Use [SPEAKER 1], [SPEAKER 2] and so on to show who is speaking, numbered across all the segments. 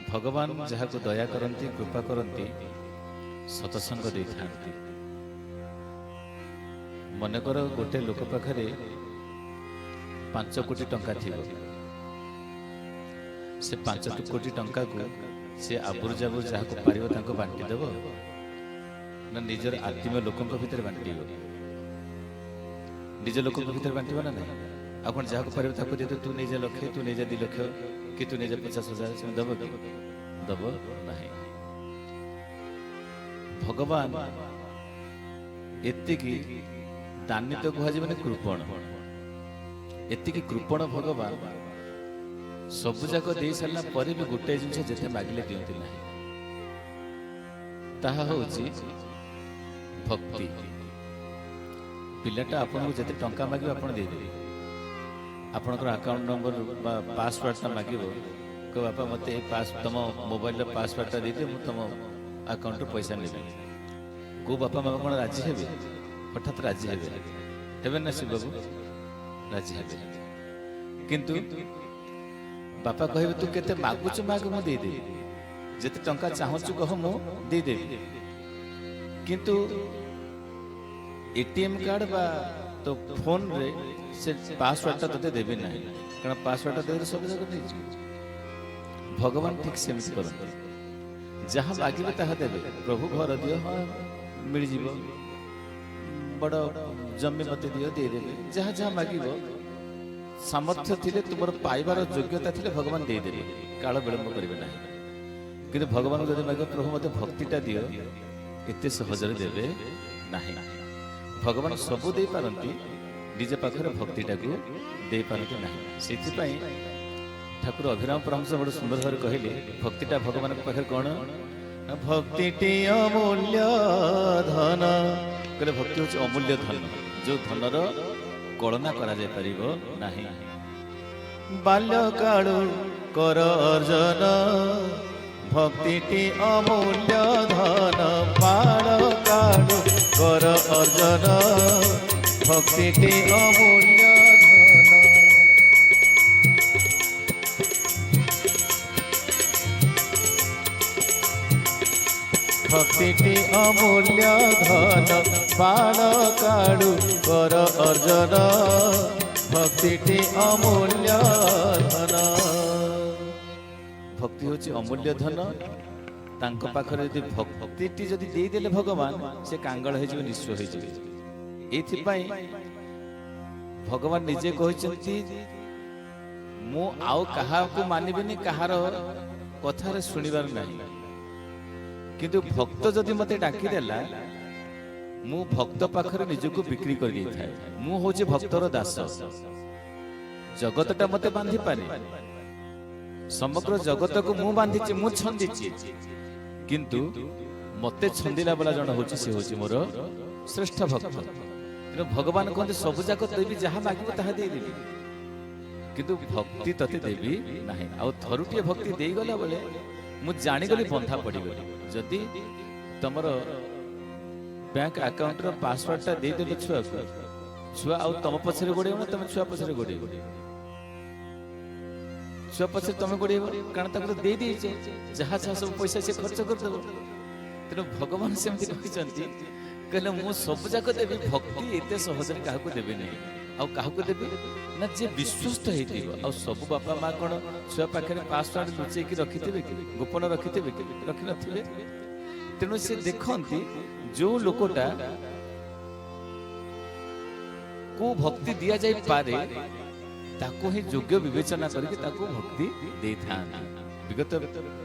[SPEAKER 1] भगवान जहाँ को दया करती कृपा करती सतसंग दे था। मनकर गोटे लोक पाखरे 5 कोटी टंका थी, से 5 कोटी टंका को से आबुर जाबुर जहाँ को पार बांटी देव ना निजर आत्मीय लोकों भितर बांट निज लोकों भितर बांटवा ना नहीं आप जहाँ को पार दे तू निजे लक्ष्य तू निजे 2 लाख कि तू निजे 50,000 से दब कि दब नहीं। भगवान एतिकी दानी तो कह कृपण एतिकी कृपण भगवान सब जाक दे सारा पर भी गोटे जिन जिते मागिले दिखती ना ताहा होची भक्ति। पिलाटा आपन को जते टंका मागिबो आपन दे देबे आपनकर अकाउंट नंबर बा पासवर्ड मागिबो को बापा मते पास तम मोबाइल पासवर्ड दे दे मु तम अकाउंट पैसा नेबे को बापा मामा कोन राजी हेबे हठात राजी हेबे ना शिव बाबू राजी हेबे किंतु बापा कहबे तू केते मागुच माग मु दे दे जते टंका चाहूचु कह मु दे दे किंतु एटीएम कार्ड बा तो फोन रे से पासवर्ड तते देबे नहीं कारण पासवर्ड दे सब जगह नहीं। भगवान ठीक सेमती करते जहाँ मागिबे ताहा देबे प्रभु घर दियो हाँ मिल जीवो बड़ जमी मते दियो दे देबे जहाँ जहाँ मागिबो सामर्थ्य थिले तुमर पाइबार योग्यता थिले भगवान दे देबे काल विलंब करिवे नहीं किंतु भगवान जदि मागे प्रभु मते भक्तिटा दियो एते सहजरे देबे नहीं। भगवान सबू दे पारंती निज पाखरे भक्तिटा को दे पारंती नहीं सेति पई ठाकुर अभिराम परमहंस बड़ सुंदर भाव कहले भक्तिटा भगवान पाखे कौन भक्ति अमूल्य धन कहले भक्ति हूँ अमूल्य धन जो धनर कलना करा जाय परिबो नाही। बाल्य काळु कर अर्जन भक्ति अमूल्य धन बाल काळु कर अर्जन भक्ति अमूल्य भक्ति अमूल्य धन बाल काळु कर अर्जन भक्ति अमूल्य धन। भक्ति होची अमूल्य धन तांको पाखरे यदि भक्ति जदि दे देले भगवान से कांगल हो जिवे निश्चय हो जिवे। एथि पई भगवान निजे कहचंती मु आउ कहा को मानिबिनी कहार कथारे सुनिबार नाही किंतु भक्त जदि मते डाकी देला मु भक्त पाखरे निजको बिक्री कर दी थाए मु होचे भक्तर दास जगतटा मते बांधी पारे समग्र जगत को मु बांधीची मु छंदीची किंतु मते छंदिला वाला जण होची से होची मोर श्रेष्ठ भक्त। तेणु भगवान कहते सब जाक देवी जहाँ मागिबो ताहा दे देबी किंतु भक्ति तते देवी नाही। आ थरुटिए भक्ति देई गला बेले मु जानी गली बंधा पड़ी गली जदि तमर बैंक अकाउंट रो पासवर्ड टा दे देले छुआ को छुआ आ तम पछरे गोडे ना तम छुआ पछरे गोडे छुआ पछरे तमे गोडे कारण तक दे दी जहाँ जहाँ सब पैसा से खर्च कर दबो। तेणु भगवान सेमती कहिसंती कहले मु सब जाक देबी भक्ति एते सहज रे काहू देबे नै आ काहू देबे ना जे विश्वस्त हेतिबो आ सब बापा मां कोन छुआ पाखरे पासवर्ड लुचै कि रखिथिबे कि गोपन रखिथिबे कि रखि नथिबे। तेणु से देखंती जो लोकटा को भक्ति दिया जाय पारे ताको ही योग्य विवेचना करके ताको भक्ति दे था। विगत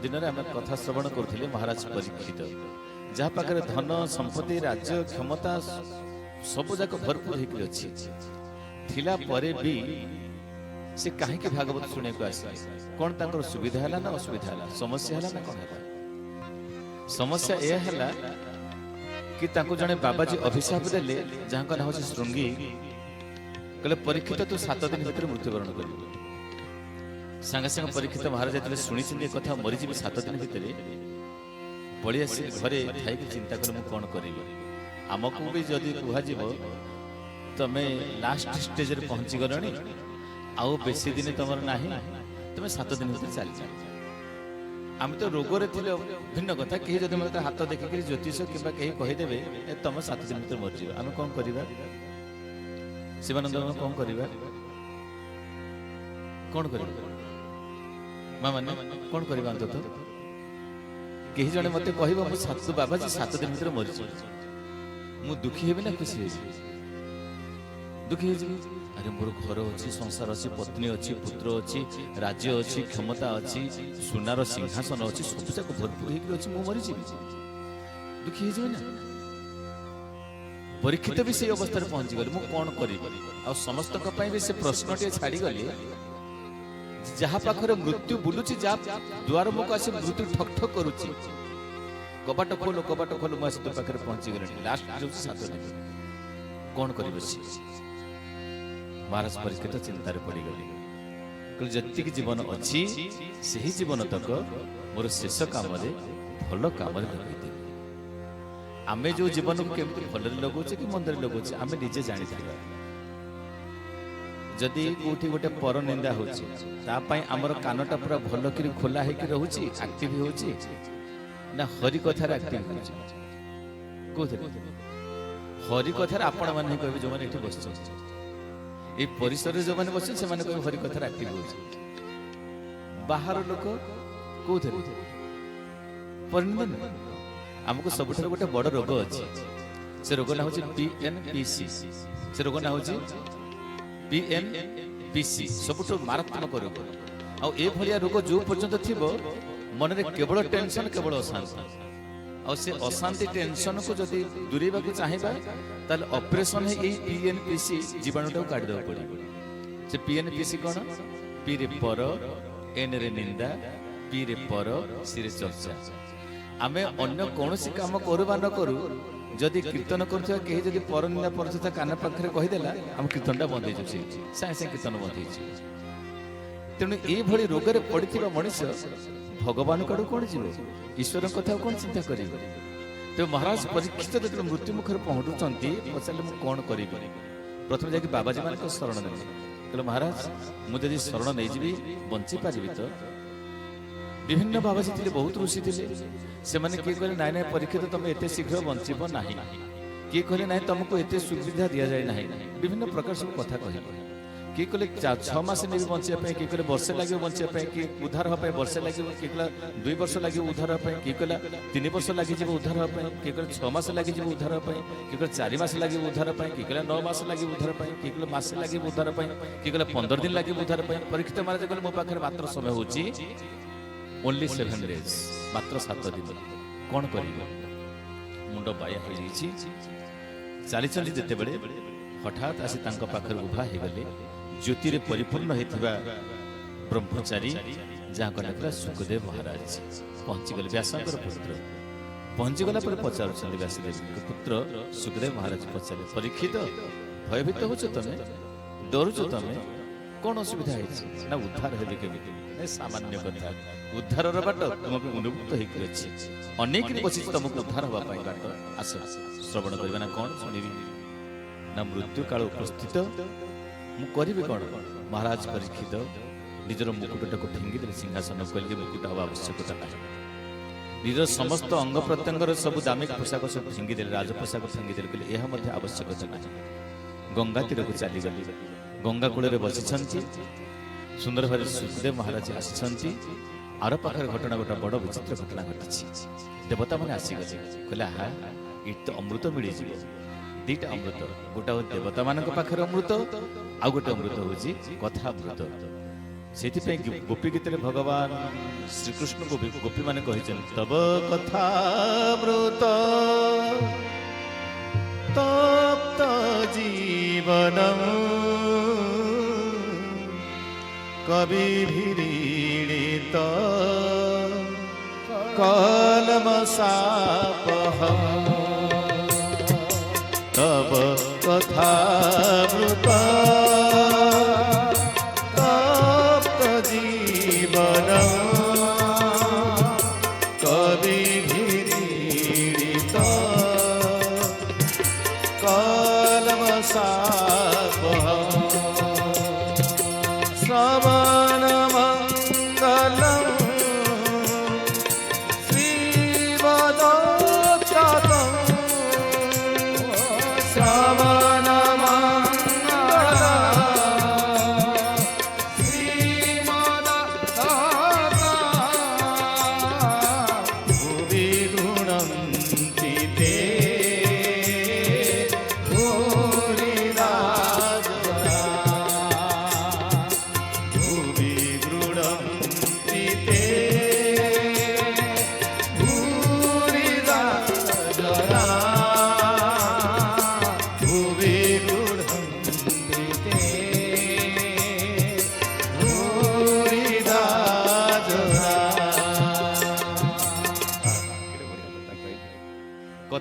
[SPEAKER 1] दिन में आम कथा श्रवण करथिले महाराज परीक्षित जहाँ पाखरे धन संपत्ति राज्य क्षमता सब जाक भरपूर होकर अच्छी थिला परे भी से कहीं भागवत शुणे को आसे कौन ताकर सुविधा है ना असुविधा है समस्या है ना कौन है समस्या यह है कि ताको जने बाबाजी अभिशाप देले जहाँ का नाम होची श्रृंगी कहले परीक्षित तू 7 दिन भीतर मृत्युवरण कर सांगे सांगे परीक्षित महाराज जब शुणी कथा मरीजी 7 दिन भीतर पड़ी आस घरे थी चिंता कर कौन करी आमको भी जदि कह तमें लास्ट स्टेज रे पहुंची गलनी आउ बेसी दिन तुम ना तुम 7 दिन भीतर चली आम तो रोगरे थे भिन्न कथा कहीं जब मतलब हाथ देखिक ज्योतिष कि कहीं कहीदेवे तुम 7 दिन भर मरज आम कौन करवा शिवानंद कौन करवा कौन कर माँ मैंने कौन करवा अंत कहीं जड़े मत कह बाबाजी 7 दिन भर मरीज मु दुखी हेबी ना खुशी हेबी दुखी हो अरे मोर घर अच्छी संसार अच्छी पत्नी अच्छी पुत्र अच्छी राज्य अच्छी क्षमता अच्छी सुनार सिंहासन अच्छी सब जाक भरपूर होगी मु मरीज दुखी हो ना परीक्षित भी से अवस्था पहुंची गली मुझे कौन करी आ समस्त भी से प्रश्न टे छाड़ी गली जहा पाखरे मृत्यु बुलुची जा द्वार मुख आसी मृत्यु ठक ठक करुची कबाट खोल मुझे तो पाखे पहुंची गली लास्ट जो 7 दिन कौन कर महाराज परीक्षित चिंतार पड़गली जी जीवन अच्छी से ही जीवन तक मोर शेष काम भल काम लगे आमे जो जीवन को केमती भल लगौचे कि मंदिर लगौचे आमे निजे जानी जदि कोठी गोटे पर निंदा होची आमर कानटा पूरा भल कि खोला होकर रोचे एक्टिव होची ना हरि कथार एक्टिव होची कोथे हरि कथार आपण माने कहबे जो माने एठी बसछ ए परिसर जो माने बसछ से माने कहबे हरि कथार एक्टिव होची बाहर लोक कोथे परिनिंदा हमको सबुठार गोटे बड़ रोग अच्छी से रोग ना हूँ पीएनपीसी से रोग ना हूँ पीएनपीसी सबुठ मारात्मक रोग आ रोग जो पर्यंत थी मन में केवल टेंशन केवल अशांति आ से अशांति टेंशन को जदि दूरेबा को चाहिए ताल ऑपरेशन है पीएनपीसी जीवाणुटा को काट देवा पड़े से पीएनपीसी कौन पी रे पर एन रे निंदा पी रे पर सी रे चर्चा आमे अन्य कौन सी काम करू बा न करू जदि कीर्तन करुवा कहीं जदि पर निंदा परथा कान पाखे कहीदेला आम कीर्तनटा बंद हो सागे सागे कीर्तन बंद हो तेणु ये रोग पड़ा मनीष भगवान कड़ू कौन जीव ईश्वर कथा कौन चिंता कर तो महाराज परीक्षित जो मृत्यु मुखर पहुँचुंट पचारे मुझे कौन करी प्रथम जाकि बाबाजी मान शरण ने कहले महाराज मुझे शरण नहीं जी बंची पारि तो विभिन्न बाबाजी थे बहुत ऋषि थे से मैंने किए कहले नाई नाई परीक्षित तुम एत शीघ्र बंचब ना किए कहले नाई तुमको एत सुविधा दि जाए ना विभिन्न प्रकार सब कथा कह किए कहले 6 मास ने भी बचापी किए कहले वर्षे लगे बचापी कि उद्धार हाँपाई वर्षे लगे किए कहला 2 वर्ष लगे उद्धार हाँपाई किए कहला 3 वर्ष लगे उद्धार हाँपाई किए कहले 6 मास लगे उद्धार हाँपाई किए कहले 4 मास लगे उद्धार हाँपाई किए कहले 9 मास लगे उद्धार हाँपाई किए कहले मासे लगे उद्धार हाँपाई किए कहले 15 दिन लगे उद्धार हाँपाई परीक्षित महाराज कहले मो पाखे मात्र समय होची ओनली 7 डेज मात्र 7 दिन कौन कर मुंड बाया हो चली चली जिते बड़े हठात आसी पाखर उभा हो गले ज्योति रे परिपूर्ण होता ब्रह्मचारी जहाँ कहला सुखदेव महाराज पहुंची गले व्यासंकर पुत्र पहुंची गला पर पचार व्यासदेव पुत्र सुखदेव महाराज पचारे परीक्षित भयभीत हो तमें डरुच तमें कौन असुविधा ना उद्धार है केमी सामान्य कथा उद्धार बाट तुमको उन्मुक्त होकर अनेक बसी तुमको उद्धार हाँपाई बाट आस श्रवण करवा ना कौन शुणी ना मृत्यु काल उपस्थित मु करी कौन महाराज परीक्षित निजर मुकुटा को फिंगिदे सिंहासन कहले मुकुट हवा आवश्यकता ना निजर समस्त अंग प्रत्यंगर सब दामिक पोशाक सब फिंगिदे राजपोशाक फिंगिदे कहले यह आवश्यकता ना गंगा तीर को चलीगली गंगा कूल बसी सुंदर भाव सुखदेव महाराज आसी आर पाखे घटना गोटा बड़ विचित्र घटना घटी देवता मैंने आसीगले कहले हाँ ये तो अमृत मिल जाए 2टा अमृत गोटा देवता मान पाखे अमृत आ गोटे अमृत हूँ कथा अमृत से गोपी गीत भगवान श्रीकृष्ण गोपी मान तब कथा अमृत तप्त जीवन कवि भिरीड़ित कलमसापहम् तब कथामृत तप्त जीवन कवि भिरीड़ित कलमसापहम् श्रवण मंगलम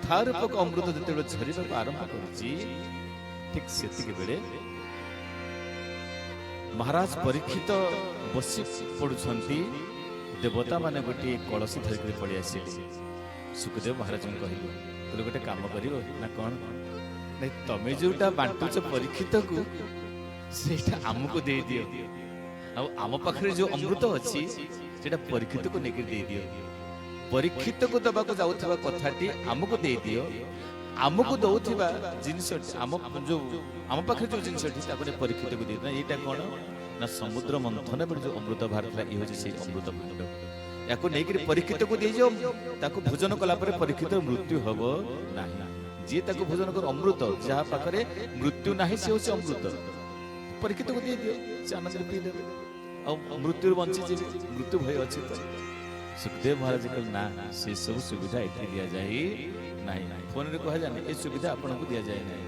[SPEAKER 1] ଅଧା ରୂପକ ଅମୃତ ଯେତେବେଳେ ଝରିବାକୁ ଆରମ୍ଭ କରୁଛି ଠିକ ସେତିକି ବେଳେ ମହାରାଜ ପରୀକ୍ଷିତ ବସି ପଡୁଛନ୍ତି। ଦେବତା ମାନେ ଗୋଟିଏ କଳସୀ ଧରିକରି ପଳେଇ ଆସିଲେ। ସୁଖଦେବ ମହାରାଜଙ୍କୁ କହିଲେ ଗୋଟେ କାମ କରିବ ନା କଣ, ନାଇଁ ତମେ ଯୋଉଟା ବାଣ୍ଟୁଛ ପରୀକ୍ଷିତକୁ ସେଇଟା ଆମକୁ ଦେଇଦିଅ, ଆଉ ଆମ ପାଖରେ ଯୋଉ ଅମୃତ ଅଛି ସେଇଟା ପରୀକ୍ଷିତକୁ ନେଇକି ଦେଇଦିଅ। ପରୀକ୍ଷିତକୁ ଦେବାକୁ ଯାଉଥିବା କଥାଟି ଆମକୁ ଦେଇଦିଅ, ଆମକୁ ଦଉଥିବା ଜିନିଷଟି ଆମ ପାଖରେ ଯୋଉ ଜିନିଷଟି ତାକୁ ପରୀକ୍ଷିତକୁ ଦେଇଦିଅ। ଏଇଟା କଣ ନା ସମୁଦ୍ର ମନ୍ଥନ ବେଳେ ଯୋଉ ଅମୃତ ବାହାରିଥିଲା, ଇଏ ହଉଛି ସେଇ ଅମୃତ ଭାଣ୍ଡ। ୟାକୁ ନେଇକରି ପରୀକ୍ଷିତକୁ ଦେଇଯାଅ, ତାକୁ ଭୋଜନ କଲା ପରେ ପରୀକ୍ଷିତର ମୃତ୍ୟୁ ହବ ନାହିଁ। ଯିଏ ତାକୁ ଭୋଜନ କର ଅମୃତ, ଯାହା ପାଖରେ ମୃତ୍ୟୁ ନାହିଁ ସେ ହଉଛି ଅମୃତ। ପରୀକ୍ଷିତକୁ ଦେଇଦିଅ, ସେ ଆନନ୍ଦରେ ପିଇଦେବେ ଆଉ ମୃତ୍ୟୁରୁ ବଞ୍ଚିଯିବେ, ମୃତ୍ୟୁ ଭୟ ଅଛି ତ। ସୁଖଦେବ ମହାରାଜ କହିଲେ ନା, ସେ ସବୁ ସୁବିଧା ଏଠି ଦିଆଯାଏ ନାହିଁ। ଫୋନରେ କୁହାଯାଏ ଏ ସୁବିଧା ଆପଣଙ୍କୁ ଦିଆଯାଏ ନାହିଁ,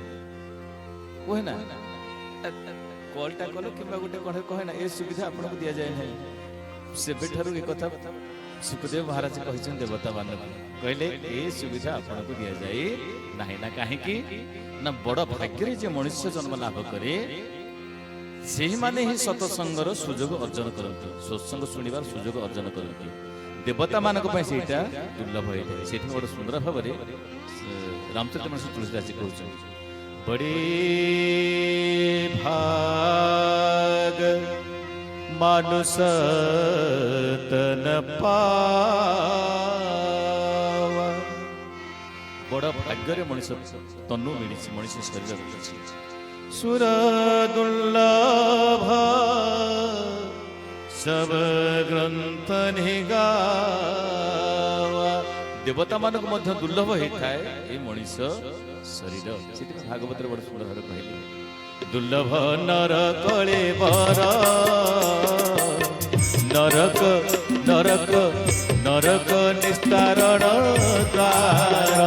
[SPEAKER 1] କୁହେ ନା କଲଟା କଲ କିମ୍ବା ଗୋଟେ କହେ ନା ଏ ସୁବିଧା ଆପଣଙ୍କୁ ଦିଆଯାଏ ନାହିଁ। ସେବେଠାରୁ ଏ କଥା ସୁଖଦେବ ମହାରାଜ କହିଛନ୍ତି ଦେବତା ମାନଙ୍କୁ, କହିଲେ ଏ ସୁବିଧା ଆପଣଙ୍କୁ ଦିଆଯାଏ ନାହିଁ। ନା କାହିଁକି ନା ବଡ ଭାଗ୍ୟରେ ଯେ ମଣିଷ ଜନ୍ମ ଲାଭ କରେ ସେହିମାନେ ହିଁ ସତସଙ୍ଗର ସୁଯୋଗ ଅର୍ଜନ କରନ୍ତି, ସତ୍ସଙ୍ଗ ଶୁଣିବାର ସୁଯୋଗ ଅର୍ଜନ କରନ୍ତି। ଦେବତା ମାନଙ୍କ ପାଇଁ ସେଇଟା ଦୁର୍ଲଭ ହେଇଥାଏ। ସେଇଠି ଗୋଟେ ସୁନ୍ଦର ଭାବରେ ରାମଚରିତମାନସ ତୁଳସୀଦାସ କହୁଛନ୍ତି, ବଡେ ଭାଗ ମାନୁଷ ତନ ପାୱା। ବଡ ଭାଗ୍ୟରେ ମଣିଷ ତନୁ ମିଳିଛି, ମଣିଷ ଶରୀର ମିଳିଛି। ସୁର ଦୁର୍ଲଭ ସବ ଗ୍ରନ୍ଥ ନିଗାୱା। ଦେବତା ମାନଙ୍କୁ ମଧ୍ୟ ଦୁର୍ଲଭ ହେଇଥାଏ ଏ ମଣିଷ ଶରୀର। ସେଥିପାଇଁ ଭାଗବତରେ ବଡ ସୁନ୍ଦର ଭାବରେ କହିଲେ, ଦୁର୍ଲଭ ନର କଳେ ବର, ନରକ ନରକ ନରକ ନିସ୍ତାରଣ ଦ୍ୱାର।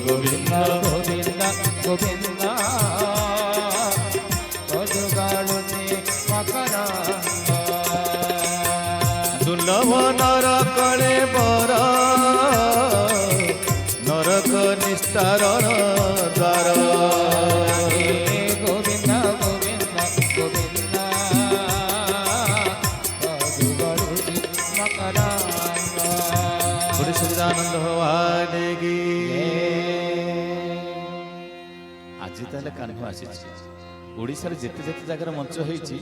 [SPEAKER 1] ଗୋବିନ୍ଦ ଗୋବିନ୍ଦ ଗୋବିନ୍ଦ ଦୁର୍ଲଭ ନର କଳେ ବର, ନରକ ନିସ୍ତାରଣ ଦ୍ୱାର। ଗୋବିନ୍ଦ ଗୋବିନ୍ଦ ଗୋବିନ୍ଦ ସଚିଦାନନ୍ଦ ଭବାନୀ କି। ଆଜି ତାହେଲେ କାହ୍ନୁ ଆସିଛି। ଓଡ଼ିଶାରେ ଯେତେ ଯେତେ ଜାଗାରେ ମଞ୍ଚ ହେଇଛି,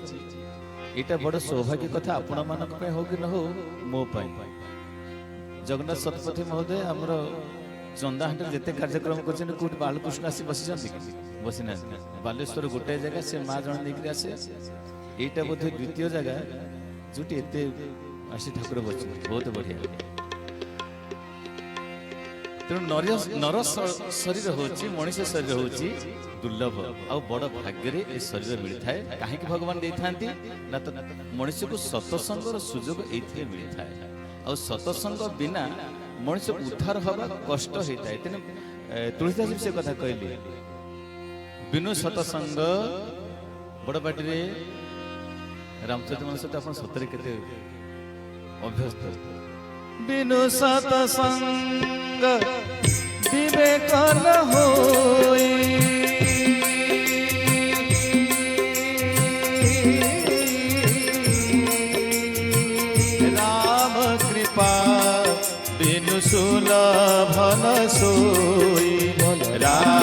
[SPEAKER 1] ଏଇଟା ବଡ଼ ସୌଭାଗ୍ୟ କଥା ଆପଣ ମାନଙ୍କ ପାଇଁ ହଉ କି ନ ହଉ, ମୋ ପାଇଁ। ଜଗନ୍ନାଥ ଶତପଥୀ ମହୋଦୟ ଆମର ଚନ୍ଦାହାଣ୍ଡିରେ ଯେତେ କାର୍ଯ୍ୟକ୍ରମ କରିଛନ୍ତି, କୋଉଠି ବାଳକୃଷ୍ଣ ଆସି ବସିଛନ୍ତି କି? ବସିନାହାନ୍ତି। ବାଲେଶ୍ୱର ଗୋଟାଏ ଜାଗା, ସେ ମା ଜଣେ ନେଇକରି ଆସେ। ଏଇଟା ବୋଧେ ଦ୍ୱିତୀୟ ଜାଗା ଯୋଉଠି ଏତେ ଆସି ଠାକୁର ବସିଛନ୍ତି। ବହୁତ ବଢିଆ। ତେଣୁ ନର ଶରୀର ହଉଛି, ମଣିଷ ଶରୀର ହଉଛି ଦୁର୍ଲଭ, ଆଉ ବଡ ଭାଗ୍ୟରେ ଏ ଶରୀର ମିଳିଥାଏ। କାହିଁକି ଭଗବାନ ଦେଇଥାନ୍ତି ନା ତ ମଣିଷକୁ ସତସଙ୍ଗର ସୁଯୋଗ ଏଇଥିରେ ମିଳିଥାଏ। ଆଉ ସତସଙ୍ଗ ବିନା ମଣିଷକୁ ଉଦ୍ଧାର ହବା କଷ୍ଟ ହେଇଥାଏ। ତେଣୁ ତୁଳସୀଦାସ ସେ କଥା କହିଲେ, ବିନୁ ସତସଙ୍ଗ। ବଡ ପାଟିରେ ରାମଚରିତମାନସ ଆପଣ ସତରେ କେତେ ଅଭ୍ୟସ୍ତ। ବିନୁ ସତସଙ୍ଗ ବିବେକ ନ ହୋଇ, ରାମ କୃପା ବିନୁ ସୁଲଭନ ସୋଇ। ରାମ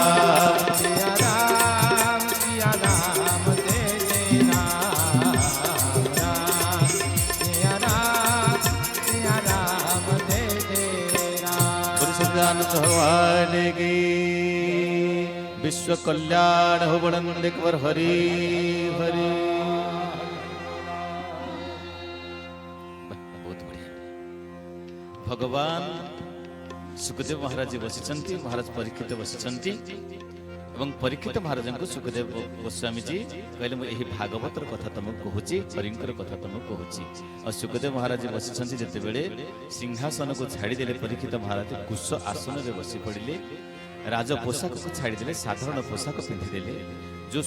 [SPEAKER 1] भगवान की। विश्व कल्याण हो बड़न एक बार हरि हरि। बहुत बढ़िया। भगवान सुखदेव महाराज बसिचंती, महाराज परीक्षित बसिचंती ଏବଂ ପରୀକ୍ଷିତ ମହାରାଜଙ୍କୁ ସୁଖଦେବ ଗୋସ୍ୱାମୀ ଜୀ କହିଲେ, ମୁଁ ଏହି ଭାଗବତର କଥା ତମକୁ କହୁଛି, ହରିଙ୍କର କଥା ତମକୁ କହୁଛି। ଆଉ ସୁଖଦେବ ମହାରାଜ ବସିଛନ୍ତି ଯେତେବେଳେ ସିଂହାସନକୁ ଛାଡ଼ିଦେଲେ, ପରୀକ୍ଷିତ ମହାରାଜ କୁଶ ଆସନରେ ବସି ପଡ଼ିଲେ। ରାଜ ପୋଷାକକୁ ଛାଡ଼ିଦେଲେ, ସାଧାରଣ ପୋଷାକ ପିନ୍ଧିଦେଲେ। ଯେଉଁ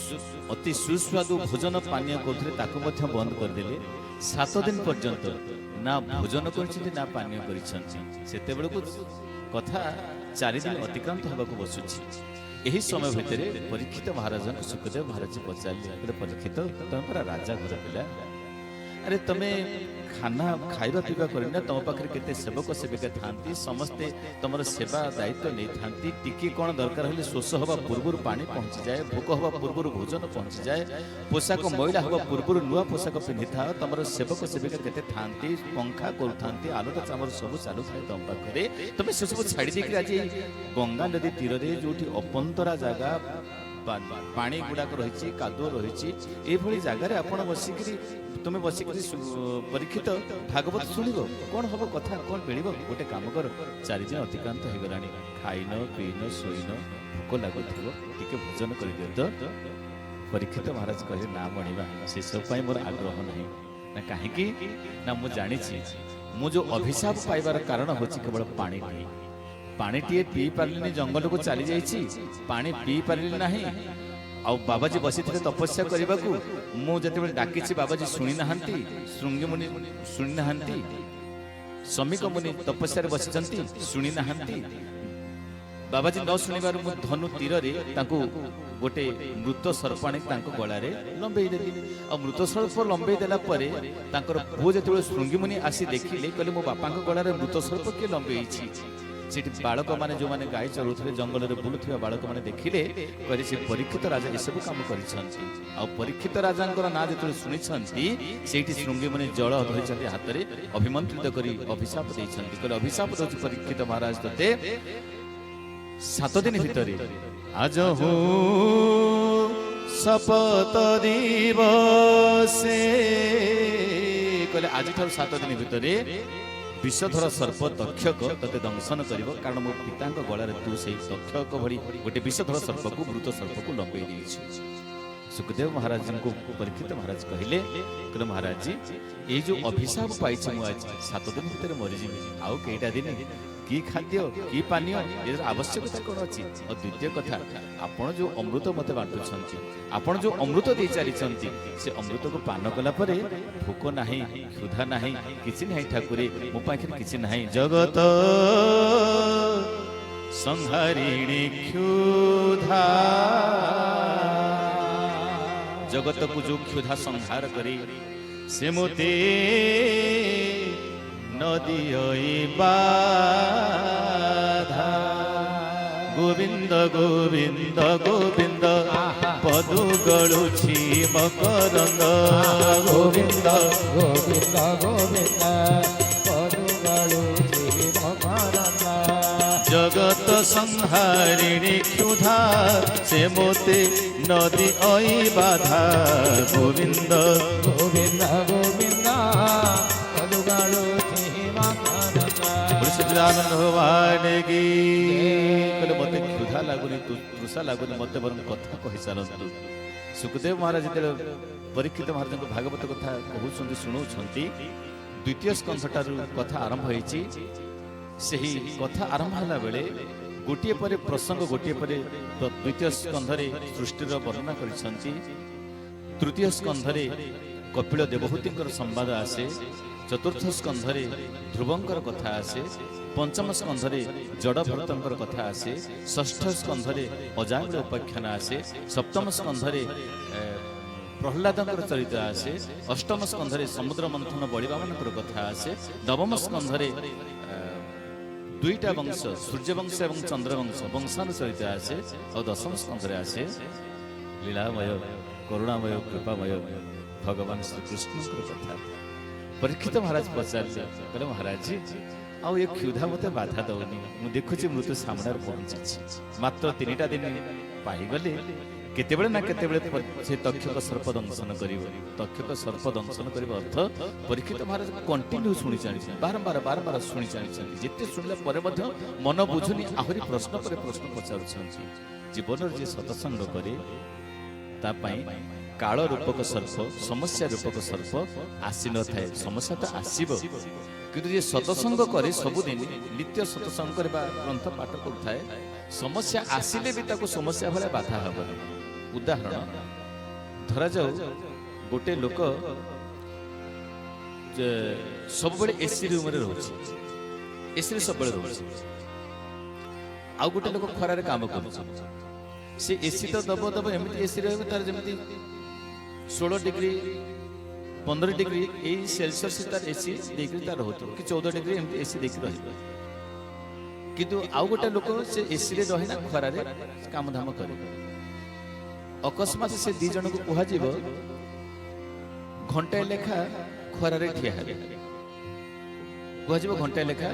[SPEAKER 1] ଅତି ସୁସ୍ୱାଦୁ ଭୋଜନ ପାନୀୟ କରୁଥିଲେ ତାକୁ ମଧ୍ୟ ବନ୍ଦ କରିଦେଲେ। 7 ଦିନ ପର୍ଯ୍ୟନ୍ତ ନା ଭୋଜନ କରିଛନ୍ତି ନା ପାନୀୟ କରିଛନ୍ତି। ସେତେବେଳକୁ କଥା ଚାରିଦିନ ଅତିକ୍ରାନ୍ତ ହେବାକୁ ବସୁଛି। ଏହି ସମୟ ଭିତରେ ପରୀକ୍ଷିତ ମହାରାଜଙ୍କୁ ସୁଖଦେବ ମହାରାଜ ପଚାରିଲେ, ପରୀକ୍ଷିତ ତମେ ପରା ରାଜା ଘର ପିଲା, ଆରେ ତମେ ଖାନା ଖାଇବା ପିଇବା କରିନା, ତମ ପାଖରେ କେତେ ସେବକ ସେବିକା ଥାନ୍ତି, ସମସ୍ତେ ତମର ସେବା ଦାୟିତ୍ୱ ନେଇଥାନ୍ତି। ଟିକେ କ'ଣ ଦରକାର ହେଲେ ଶୋଷ ହେବା ପୂର୍ବରୁ ପାଣି ପହଞ୍ଚିଯାଏ, ଭୋକ ହେବା ପୂର୍ବରୁ ଭୋଜନ ପହଞ୍ଚିଯାଏ, ପୋଷାକ ମଇଳା ହେବା ପୂର୍ବରୁ ନୂଆ ପୋଷାକ ପିନ୍ଧିଥାଅ। ତମର ସେବକ ସେବିକା କେତେ ଥାନ୍ତି, ପଙ୍ଖା କରୁଥାନ୍ତି, ଆଲୋକ ଚାମର ସବୁ ଚାଲୁଥାଏ ତମ ପାଖରେ। ତମେ ସେସବୁ ଛାଡ଼ି ଦେଇକି ଆଜି ଗଙ୍ଗା ନଦୀ ତୀରରେ ଯୋଉଠି ଅପନ୍ତରା ଜାଗା, ପାଣି ଗୁଡ଼ାକ ରହିଛି, କାଦୁଅ ରହିଛି, ଏଇଭଳି ଜାଗାରେ ଆପଣ ବସିକିରି ତୁମେ ବସିକିରି ପରୀକ୍ଷିତ ଭାଗବତ ଶୁଣିବ, କ'ଣ ହବ କଥା, କ'ଣ ମିଳିବ? ଗୋଟେ କାମ କର, ଚାରିଦିନ ଅତିକ୍ରାନ୍ତ ହେଇଗଲାଣି, ଖାଇନ ପିଇନ ଶୋଇନ, ଭୋକ ଲାଗୁଥିବ, ଟିକେ ଭୋଜନ କରିଦିଅ ତ। ପରୀକ୍ଷିତ ମହାରାଜ କହିଲେ, ନା ମଣିବା, ସେସବୁ ପାଇଁ ମୋର ଆଗ୍ରହ ନାହିଁ। ନା କାହିଁକି? ନା ମୁଁ ଜାଣିଛି ମୁଁ ଯୋଉ ଅଭିଶାପ ପାଇବାର କାରଣ ହେଉଛି କେବଳ ପାଣି ନାହିଁ। ପାଣିଟିଏ ପିଇ ପାରିଲିନି, ଜଙ୍ଗଲକୁ ଚାଲି ଯାଇଛି, ପାଣି ପିଇ ପାରିଲି ନାହିଁ। ଆଉ ବାବାଜୀ ବସିଥିଲେ ତପସ୍ୟା କରିବାକୁ, ମୁଁ ଯେତେବେଳେ ଡାକିଛି ବାବାଜୀ ଶୁଣି ନାହାନ୍ତି, ଶୃଙ୍ଗି ମୁନି ଶୁଣି ନାହାନ୍ତି, ଶମିକ ମୁନି ତପସ୍ୟାରେ ବସିଛନ୍ତି ଶୁଣି ନାହାନ୍ତି। ବାବାଜୀ ନ ଶୁଣିବାରୁ ମୁଁ ଧନୁ ତୀରରେ ତାଙ୍କୁ ଗୋଟେ ମୃତ ସର୍ପ ଆଣି ତାଙ୍କ ଗଳାରେ ଲମ୍ବେଇ ଦେଲି। ଆଉ ମୃତ ସର୍ପ ଲମ୍ବେଇ ଦେଲା ପରେ ତାଙ୍କର ପୁଅ ଯେତେବେଳେ ଶୃଙ୍ଗି ମୁନି ଆସି ଦେଖିଲେ, କହିଲେ ମୋ ବାପାଙ୍କ ଗଳାରେ ମୃତ ସର୍ପ କିଏ ଲମ୍ବେଇଛି? ସେଠି ବାଳକମାନେ ଯୋଉମାନେ ଗାଈ ଚରୁଥିଲେ, ଜଙ୍ଗଲରେ ବୁଲୁଥିବା ବାଳକମାନେ ଦେଖିଲେ, କହିଲେ ସେ ପରୀକ୍ଷିତ ରାଜା ଏସବୁ କାମ କରିଛନ୍ତି। ଆଉ ପରୀକ୍ଷିତ ରାଜାଙ୍କର ନାଁ ଯେତେବେଳେ ଶୁଣିଛନ୍ତି, ସେଇଠି ଶୃଙ୍ଗି ମୁନି ଜଳ ଧରିଛନ୍ତି ହାତରେ, ଅଭିମନ୍ତ୍ରିତ କରି ଅଭିଶାପ ଦେଇଛନ୍ତି। କହିଲେ, ଅଭିଶାପ ଦଉଛି ପରୀକ୍ଷିତ ମହାରାଜ ତୋତେ 7 ଦିନ ଭିତରେ, ଆଜ ହୁ ଶପଥ ଦିବସେ, କହିଲେ ଆଜିଠାରୁ 7 ଦିନ ଭିତରେ ବିଷଧର ସର୍ପ ତକ୍ଷକ ତତେ ଦଂଶନ କରିବ, କାରଣ ମୋ ପିତାଙ୍କ ଗଳାରେ ତୁ ସେଇ ତକ୍ଷକ ଭଳି ଗୋଟେ ବିଷଧର ସର୍ପକୁ, ମୃତ ସର୍ପକୁ ଲମ୍ବେଇ ଦେଇଛୁ। ସୁଖଦେବ ମହାରାଜଙ୍କୁ ପରୀକ୍ଷିତ ମହାରାଜ କହିଲେ, ମହାରାଜ ଏଇ ଯୋଉ ଅଭିଶାପ ପାଇଛି ମୁଁ ଆଜି, 7 ଦିନ ଭିତରେ ମରିଯିବି, ଆଉ କେଇଟା ଦିନ କି ଖାଦ୍ୟ କି ପାନୀୟ ଏର ଆବଶ୍ୟକତା କ'ଣ ଅଛି? ଆଉ ଦ୍ୱିତୀୟ କଥା, ଆପଣ ଯୋଉ ଅମୃତ ମତେ ବାଣ୍ଟୁଛନ୍ତି, ଆପଣ ଯୋଉ ଅମୃତ ଦେଇ ଚାଲିଛନ୍ତି, ସେ ଅମୃତକୁ ପାନ କଲା ପରେ ଭୋକ ନାହିଁ, କ୍ଷୁଧା ନାହିଁ, କିଛି ନାହିଁ ଠାକୁରେ, ମୋ ପାଖରେ କିଛି ନାହିଁ। ଜଗତ ସଂହାରିଣୀ କ୍ଷୁଧା, ଜଗତକୁ ଯୋଉ କ୍ଷୁଧା ସଂହାର କରି ସେ ମୋତେ নদী বাধা। গোবিন্দ গোবিন্দ গোবিন্দ পদু গড়ুছি মকরন্দ, গোবিন্দ গোবিন্দ গোবিন্দ পদু গড়ুছি মকরন্দ। জগত সংহারিণী ক্ষুধা সে মোতে নদী ওই বাধা, গোবিন্দ গোবিন্দ গোবিন্দ পদু গড়ুছি আনন্দ বাড়েগি। মতে ক্ষুধা লাগুনি, ତୃଷା ଲାଗୁନି, ମତେ ବରଂ କଥା କହି ଚାଲନ୍ତୁ। ସୁଖଦେବ ମହାରାଜ ଯେତେବେଳେ ପରୀକ୍ଷିତ ମହାରାଜଙ୍କ ଭାଗବତ କଥା କହୁଛନ୍ତି, ଶୁଣଉଛନ୍ତି, ଦ୍ୱିତୀୟ ସ୍କନ୍ଧଠାରୁ କଥା ଆରମ୍ଭ ହେଇଛି। ସେହି କଥା ଆରମ୍ଭ ହେଲା ବେଳେ ଗୋଟିଏ ପରେ ପ୍ରସଙ୍ଗ, ଗୋଟିଏ ପରେ ଦ୍ୱିତୀୟ ସ୍କନ୍ଧରେ ସୃଷ୍ଟିର ବର୍ଣ୍ଣନା କରିଛନ୍ତି। ତୃତୀୟ ସ୍କନ୍ଧରେ କପିଳ ଦେବହୂତିଙ୍କର ସମ୍ବାଦ ଆସେ, ଚତୁର୍ଥ ସ୍କନ୍ଧରେ ଧ୍ରୁବଙ୍କର କଥା ଆସେ, ପଞ୍ଚମ ସ୍କନ୍ଧରେ ଜଡ଼ଭରତଙ୍କର କଥା ଆସେ, ଷଷ୍ଠ ସ୍କନ୍ଧରେ ଅଜାମିଳ ଉପାଖ୍ୟାନ ଆସେ, ସପ୍ତମ ସ୍କନ୍ଧରେ ପ୍ରହ୍ଲାଦଙ୍କର ଚରିତ୍ର ଆସେ, ଅଷ୍ଟମ ସ୍କନ୍ଧରେ ସମୁଦ୍ର ମନ୍ଥନ ବଳିବାମାନଙ୍କର କଥା ଆସେ, ନବମ ସ୍କନ୍ଧରେ ଦୁଇଟା ବଂଶ, ସୂର୍ଯ୍ୟବଂଶ ଏବଂ ଚନ୍ଦ୍ରବଂଶ ବଂଶାନୁଚରିତ ଆସେ, ଆଉ ଦଶମ ସ୍କନ୍ଧରେ ଆସେ ଲୀଳାମୟ କରୁଣାମୟ କୃପାମୟ ଭଗବାନ ଶ୍ରୀକୃଷ୍ଣଙ୍କର କଥା। ପରୀକ୍ଷିତ ମହାରାଜ ପଚାରିଲେ, କହିଲେ ମହାରାଜ ଆଉ ଏ କ୍ଷୁଧା ମତେ ବାଧା ଦଉନି, ମୁଁ ଦେଖୁଛି ମୃତ୍ୟୁ ସାମ୍ନାରେ ପହଞ୍ଚିଛି, ମାତ୍ର 3ଟା ଦିନ ପାଇଗଲେ କେତେବେଳେ ନା କେତେବେଳେ ସେ ତକ୍ଷକ ସର୍ପ ଦଂଶନ କରିବ। ତକ୍ଷକ ସର୍ପ ଦଂଶନ କରିବା ଅର୍ଥ ପରୀକ୍ଷିତ ମହାରାଜ କଣ୍ଟିନ୍ୟୁ ଶୁଣି ଜାଣିଛନ୍ତି, ବାରମ୍ବାର ବାରମ୍ବାର ଶୁଣି ଜାଣିଛନ୍ତି। ଯେତେ ଶୁଣିଲା ପରେ ମଧ୍ୟ ମନ ବୁଝୁନି, ଆହୁରି ପ୍ରଶ୍ନ ପରେ ପ୍ରଶ୍ନ ପଚାରୁଛନ୍ତି। ଜୀବନରେ ଯିଏ ସତ୍ସଙ୍ଗ କରେ ତା ପାଇଁ କାଳ ରୂପକ ସର୍ପ, ସମସ୍ୟା ରୂପକ ସର୍ପ ଆସିନଥାଏ। ସମସ୍ୟା ତ ଆସିବ, କିନ୍ତୁ ଯିଏ ସତ୍ସଙ୍ଗ କରେ, ସବୁଦିନ ନିତ୍ୟ ସତ୍ସଙ୍ଗ କରିବା, ଗ୍ରନ୍ଥ ପାଠ କରୁଥାଏ, ସମସ୍ୟା ଆସିଲେ ବି ତାକୁ ସମସ୍ୟା ଭଳିଆ ବାଧା ହେବନି। ଉଦାହରଣ ଧରାଯାଉ, ଗୋଟେ ଲୋକ ସବୁବେଳେ ଏସି ରୁମରେ ରହୁଛି, ଏସିରେ ସବୁବେଳେ ରହୁଛି, आउ गोटे लोक खरारे काम कर से एसी तो दब दब एमती एसी रही तार जमी 16 डिग्री 15 डिग्री यही सेल्सियस तार एसी देकर तार रोथ कि 14 डिग्री एमती एसी देकर रही किंतु आउ गोटे लोक से एसी रे रही ना खरारे काम धाम करे अकस्मात से दी जन को कह घंटाए लेखा खरारे ठिया हे कह घंटाए लेखा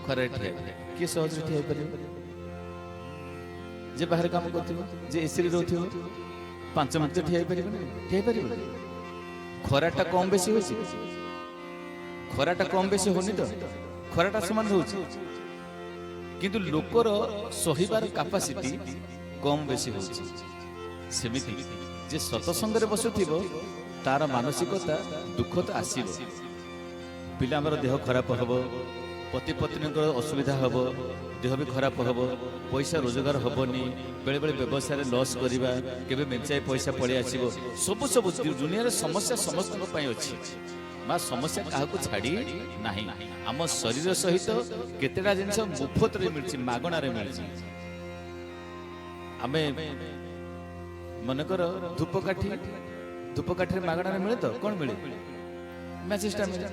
[SPEAKER 1] खरारे ठिया किए सहज ठिया पार जे बाहर काम कर एसी रे रोथ 5 मिनट ठिया पार खराटा कम बेसी हो खराटा कम बेसी होनी तो खराटा समान रोचे किंतु लोकर सहीबार कैपेसिटी कम बेसी होची सेमिति जे सतसंग रे बसुथिबो तार मानसिकता दुख तो आसीबो पिला हमर देह खराब हबो पति पत्नी असुविधा हबो देह भी खराब हबो पैसा रोजगार हबोनी बेले बेले व्यवसाय लॉस करिबा केबे मेंचाई पैसा पळे आसीबो सब सब दुनिया रे समस्या समस्त पई अछि मा समस्या काहाको छाड़ी नाही आम शरीर सहित केतेडा जिंस मुफ्त रे मिलछि मागणा रे मिलछि आमे मनकर धूपकाठी रे मागणा रे मिले तो कोन मिले मैसेजटा मिले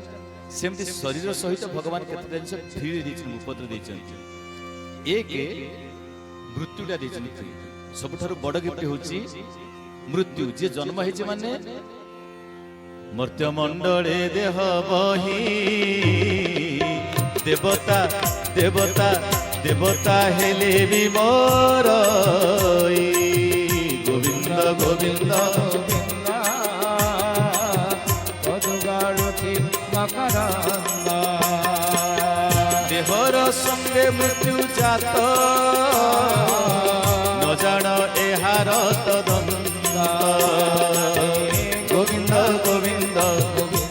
[SPEAKER 1] सेमती शरीर सहित भगवान केतेडा जिंस फ्री दैछि मुफ्त रे दैछि एक मृत्युटा दैछि सबठारु बड़ गिफ्ट होछि मृत्यु जे जन्म हेछि माने मर्त्य मंडले देह बही देवता देवता देवता हेले भी मोर गोविंद गोविंद देहर संगे मृत्यु जात न जान एहार तदंत गोविंद गोविंद गोविंद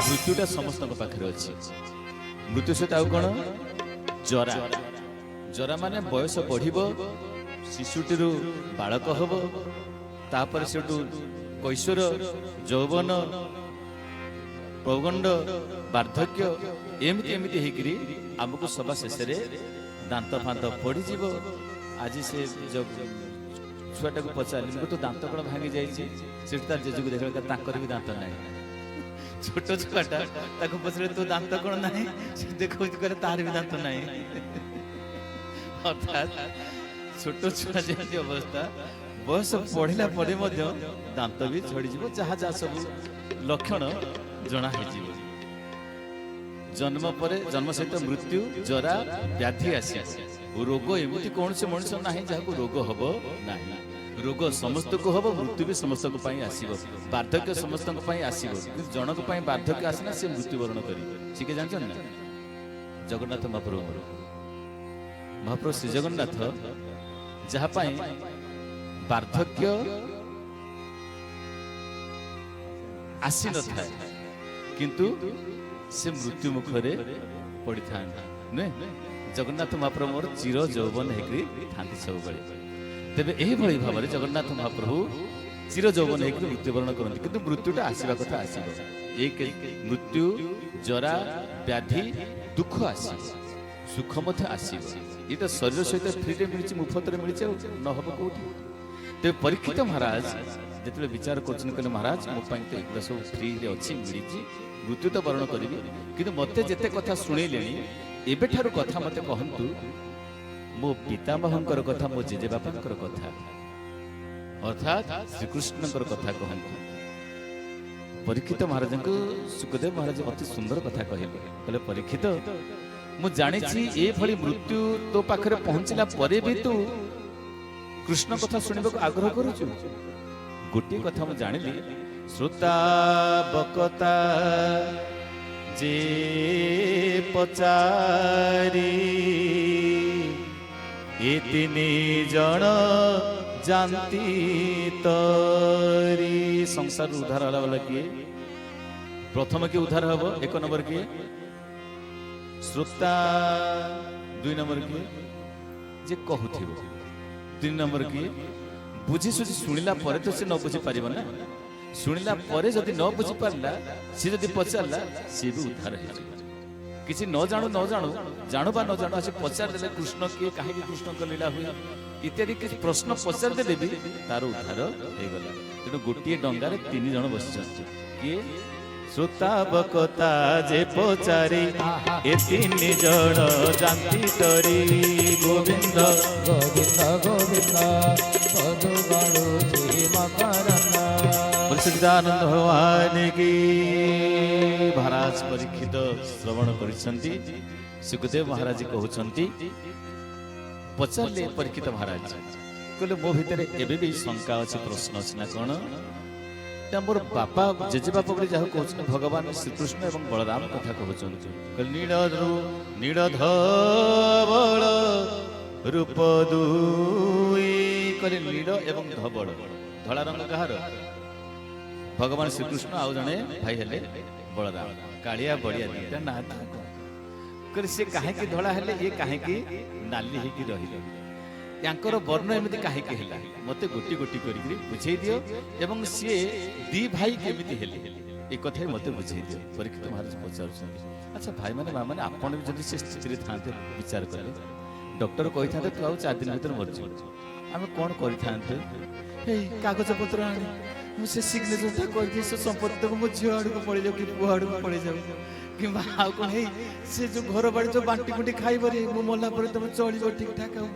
[SPEAKER 1] मृत्युटा समस्त पाखे अच्छी मृत्यु सहित आउ कौन जरा जरा माने बयस बढ़ शिशुटी बालक हम तापर से कैशोर यौवन प्रगंड वार्धक्य एमती एमती होकरी आमको सभा शेष दांत फांत पड़ी आज से छुआटा को पचारि तो दांत कौन भांगी जाइए तार जेजू को देख भी दांत ना छोट छुआटा पचारे तो दांत कौन ना देख तार भी दांत ना अर्थात छोट छुआ जमी अवस्था बयस पढ़ला दांत भी झड़ी जहाँ जहाँ सब लक्षण जना जन्म पर जन्म सहित मृत्यु जरा व्याधि आसी रोग एमती कौन से मनुष्य ना जहाँ रोग हम ना रोग समस्त को हम मृत्यु भी समस्त आसो वार्धक्य समस्त आसो जनक वार्धक्य आसना से मृत्युवरण कर जान जगन्नाथ महाप्रभु महाप्रभु श्री जगन्नाथ जहाँ वार्धक्य आसी न था किंतु से मृत्यु मुखरे पड़ी था नुहे जगन्नाथ महाप्रभु मोर चिर यौवन होकर सब बेले तेरे यही भाव में जगन्नाथ महाप्रभु चिर यौवन होकर मृत्युवरण करते किंतु मृत्युटा आसवा कथा आसो एक मृत्यु जरा व्याधि दुख आस सुख आसो ये शरीर सहित फ्री मिली मुफ्त मिली न हम कौटी तेज परीक्षित महाराज जो विचार कर महाराज मोपाई तो एगुड़ा सब फ्री अच्छी मिली मृत्यु तो वरण करी कि मत जिते कथा शुणिले एबेठारु कथा मत कहतु मो पितामहंकर कथा मो जेजेबापांकर कथा अर्थात श्रीकृष्ण कथा कहतु परीक्षित महाराज को सुखदेव महाराज अति सुंदर कथा कहले परीक्षित मु जानी ये मृत्यु तो पाखरे पहुंचला परे भी तू कृष्ण कथा शुणा आग्रह करुचु गोटे कथा मु जानिली श्रोता बकता जे पचारी ए तिनी जन जानती तरी संसार उद्धार होला वाला किए प्रथम के उद्धार हम एक नंबर किए श्रोता दुई नंबर किए जे कहूथिबो तीन नंबर किए बुझी सुझी शुणिला परे तो से न बुझी पारिबो ना ଶୁଣିଲା ପରେ ଯଦି ନ ବୁଝି ପାରିଲା ସେ ଯଦି ପଚାରିଲା ସିଏ ବି ଉଦ୍ଧାର ହେଇଯିବ। କିଛି ନ ଜାଣୁ ଜାଣୁ ବା ନ ଜାଣୁ ଆସି ପଚାରିଦେଲେ କୃଷ୍ଣ କିଏ, କାହିଁକି କୃଷ୍ଣଙ୍କ ଲୀଳା ହୁଏ ଇତ୍ୟାଦି କିଛି ପ୍ରଶ୍ନ ପଚାରିଦେଲେ ବି ତାର ଉଦ୍ଧାର ହେଇଗଲା। ତେଣୁ ଗୋଟିଏ ଡଙ୍ଗାରେ 3 ଜଣ ବସିଛନ୍ତି। କିଏ? ଶ୍ରୋତାବକତା ଯେ ପଚାରି ଏ 3 ଜଣ ଜାନ୍ତି ତରି ଗୋବିନ୍ଦ
[SPEAKER 2] ଗୋବିନ୍ଦ ଗୋବିନ୍ଦ ପଦୁ ଗାଳୁଛି ମକରନ୍ଦ।
[SPEAKER 1] ସଚ୍ଚିଦାନନ୍ଦ ଭଗବାନ କି। ମହାରାଜ ପରୀକ୍ଷିତ ଶ୍ରବଣ କରିଛନ୍ତି। ସୁଖଦେବ ମହାରାଜ କହୁଛନ୍ତି, ପଚାରିଲେ ପରୀକ୍ଷିତ ମହାରାଜ କହିଲେ ମୋ ଭିତରେ ଏବେ ବି ଶଙ୍କା ଅଛି, ପ୍ରଶ୍ନ ଅଛି ନା କଣ? ନା ମୋର ବାପା ଜେଜେବାପା ବୋଲି ଯାହା କହୁଛନ୍ତି ଭଗବାନ ଶ୍ରୀକୃଷ୍ଣ ଏବଂ ବଳରାମ କଥା କହୁଛନ୍ତି। ନୀଳ ଧବଳ ରୂପ ଦୁଇ କହିଲେ ନୀଳ ଏବଂ ଧବଳ, ଧଳା ରଙ୍ଗ କାହାର? ଭଗବାନ ଶ୍ରୀକୃଷ୍ଣ, ଆଉ ଜଣେ ଭାଇ ହେଲେ ବଳରାମ। କାଳିଆ ବଳିଆ ଦିଟା ନା କହିଲେ ସେ କାହିଁକି ଧଳା ହେଲେ, ଇଏ କାହିଁକି ନାଲି ହେଇକି ରହିଲେ, ୟାଙ୍କର ବର୍ଣ୍ଣ ଏମିତି କାହିଁକି ହେଲା, ମତେ ଗୋଟି ଗୋଟି କରିକି ବୁଝେଇ ଦିଅ ଏବଂ ସିଏ 2 ଭାଇ କେମିତି ହେଲେ ଏ କଥା ମତେ ବୁଝେଇ ଦିଅ। ପରୀକ୍ଷିତ ମହାରାଜ ପଚାରୁଛନ୍ତି, ଆଚ୍ଛା ଭାଇମାନେ ମାମାନେ ଆପଣ ବି ଯଦି ସେ ସ୍ଥିତିରେ ଥାନ୍ତେ, ବିଚାର କଲେ ଡକ୍ଟର କହିଥାନ୍ତେ ତୁ ଆଉ 4 ଦିନ ଭିତରେ ମରିଯିବ, ଆମେ କଣ କରିଥାନ୍ତେ? ଏଇ କାଗଜ ପତ୍ର ଆଣି ମୁଁ ସେ ସିଗ୍ନେଚରଟା କରିଦିଏ, ସେ ସମ୍ପତ୍ତିକୁ ମୋ ଝିଅ ଆଡକୁ ପଳେଇଯାଉ କି ପୁଅ ଆଡକୁ ପଳେଇଯାଉ, କିମ୍ବା ଆଉ କଣ ହେଇ ସେ ଯୋଉ ଘର ବାଡି ଯୋଉ ବାଣ୍ଟି କୁଣ୍ଟି ଖାଇବନି, ମୁଁ ମଲା ପରେ ତମେ ଚଳିବ ଠିକ ଠାକ, ଆଉ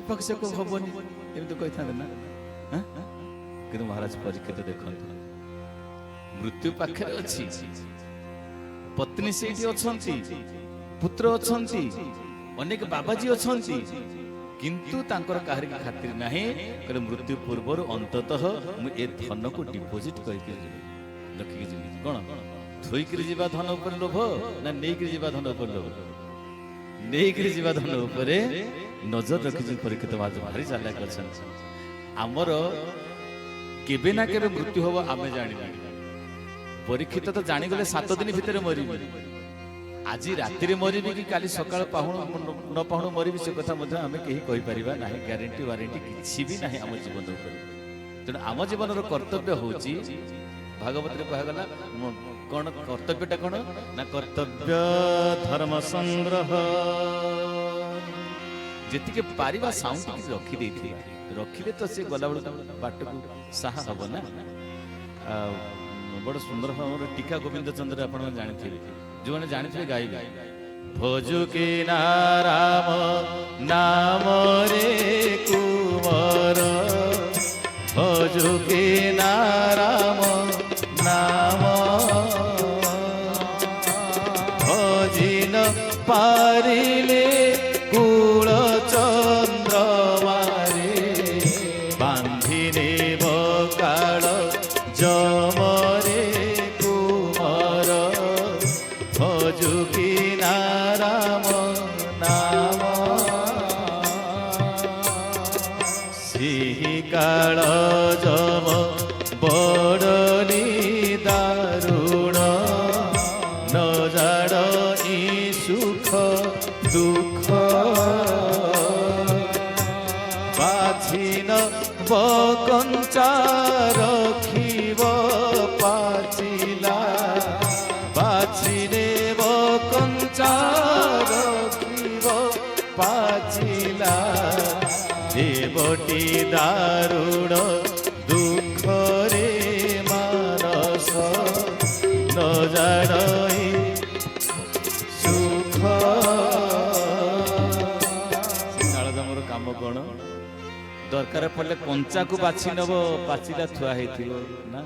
[SPEAKER 1] ଏପାଖ ସେ ହବନି, ଏମିତି କହିଥାନ୍ତେ ନା? କିନ୍ତୁ ମହାରାଜ ପରୀକ୍ଷିତ ଦେଖନ୍ତୁ, ମୃତ୍ୟୁ ପାଖରେ ଅଛି, ପତ୍ନୀ ସେଇଠି ଅଛନ୍ତି, ପୁତ୍ର ଅଛନ୍ତି, ଅନେକ ବାବାଜୀ ଅଛନ୍ତି, କିନ୍ତୁ ତାଙ୍କର କାହାରିକି ଖାତିର ନାହିଁ। କହିଲେ ମୃତ୍ୟୁ ପୂର୍ବରୁ ଅନ୍ତତଃ ମୁଁ ଏ ଧନକୁ ଡିପୋଜିଟ କରିକି ରଖିକି ଯିବି। କଣ ଥୋଇକିରି ଯିବା ଧନ ଉପରେ ଲୋଭ ନା ନେଇକିରି ଯିବା ଧନ ଉପରେ ଲୋଭ? ନେଇକିରି ଯିବା ଧନ ଉପରେ ନଜର ରଖିଛି ପରୀକ୍ଷିତ ମହାରାଜ, ଭାରି ଚାଲାକ ଅଛନ୍ତି। ଆମର କେବେ ନା କେବେ ମୃତ୍ୟୁ ହବ ଆମେ ଜାଣିବା। ପରୀକ୍ଷିତ ତ ଜାଣିଗଲେ 7 ଦିନ ଭିତରେ ମରିବି, ଆଜି ରାତିରେ ମରିବି କି କାଲି ସକାଳ ପାହୁଣ ନ ପାହୁଣ ମରିବି ସେ କଥା ମଧ୍ୟ ଆମେ କେହି କହିପାରିବା ନାହିଁ। ଗ୍ୟାରେଣ୍ଟି ୱାରେଣ୍ଟି କିଛି ବି ନାହିଁ ଆମ ଜୀବନ ଉପରେ। ତେଣୁ ଆମ ଜୀବନର କର୍ତ୍ତବ୍ୟ ହଉଛି, ଭାଗବତରେ କୁହାଗଲା କଣ କର୍ତ୍ତବ୍ୟଟା କଣ ନା କର୍ତ୍ତବ୍ୟ ଧର୍ମ ସଂଗ୍ରହ। ଯେତିକି ପାରିବା ସାଉଣ୍ଡ ଟିକେ ରଖିଦେଇଥିବା, ରଖିଲେ ତ ସେ ଗଲାବେଳକୁ ବାଟକୁ ସାହା ହବ ନା। ବଡ଼ ସୁନ୍ଦର ଭାବରେ ଟୀକା ଗୋବିନ୍ଦ ଚନ୍ଦ୍ର ଆପଣମାନେ ଜାଣିଥିବେ, ଯୋଉମାନେ ଜାଣିଥିବେ ଗାଇବେ, ଭଜୁ କି ନାରାମ ନାମରେ କୁମର, ଭଜୁ କି ନାରାମ ନାମ ଭଜିନ ପାରିଲେ କୁଳ ଚନ୍ଦ୍ରମାରେ, ବାନ୍ଧିନେ ବକାଳ ଜମରେ କୁମର, ଭଜୁ କି ନାରାମ ନାମ ସେହି କାଳ ଜମ ବଡ଼ ଦାରୁଣ, ନ ଜାଣ ଇ ସୁଖ ଦୁଃଖ, ବାଛିନ ବକଞ୍ଚା ରଖିବ ପାଚିଲା, ବାଛିନେ ବକଞ୍ଚା ରଖିବ ପାଚିଲା, ଦେବଟି ଦାରୁଣ ଦୁଃଖରେ ମାନସ, ନ ଜାଣ ସୁଖ। କାଳଦମର କାମ କଣ? ଦରକାର ପଡ଼ିଲେ କଞ୍ଚାକୁ ବାଛି ନେବ, ପାଚିଲା ଥୁଆ ହେଇଥିବ ନା।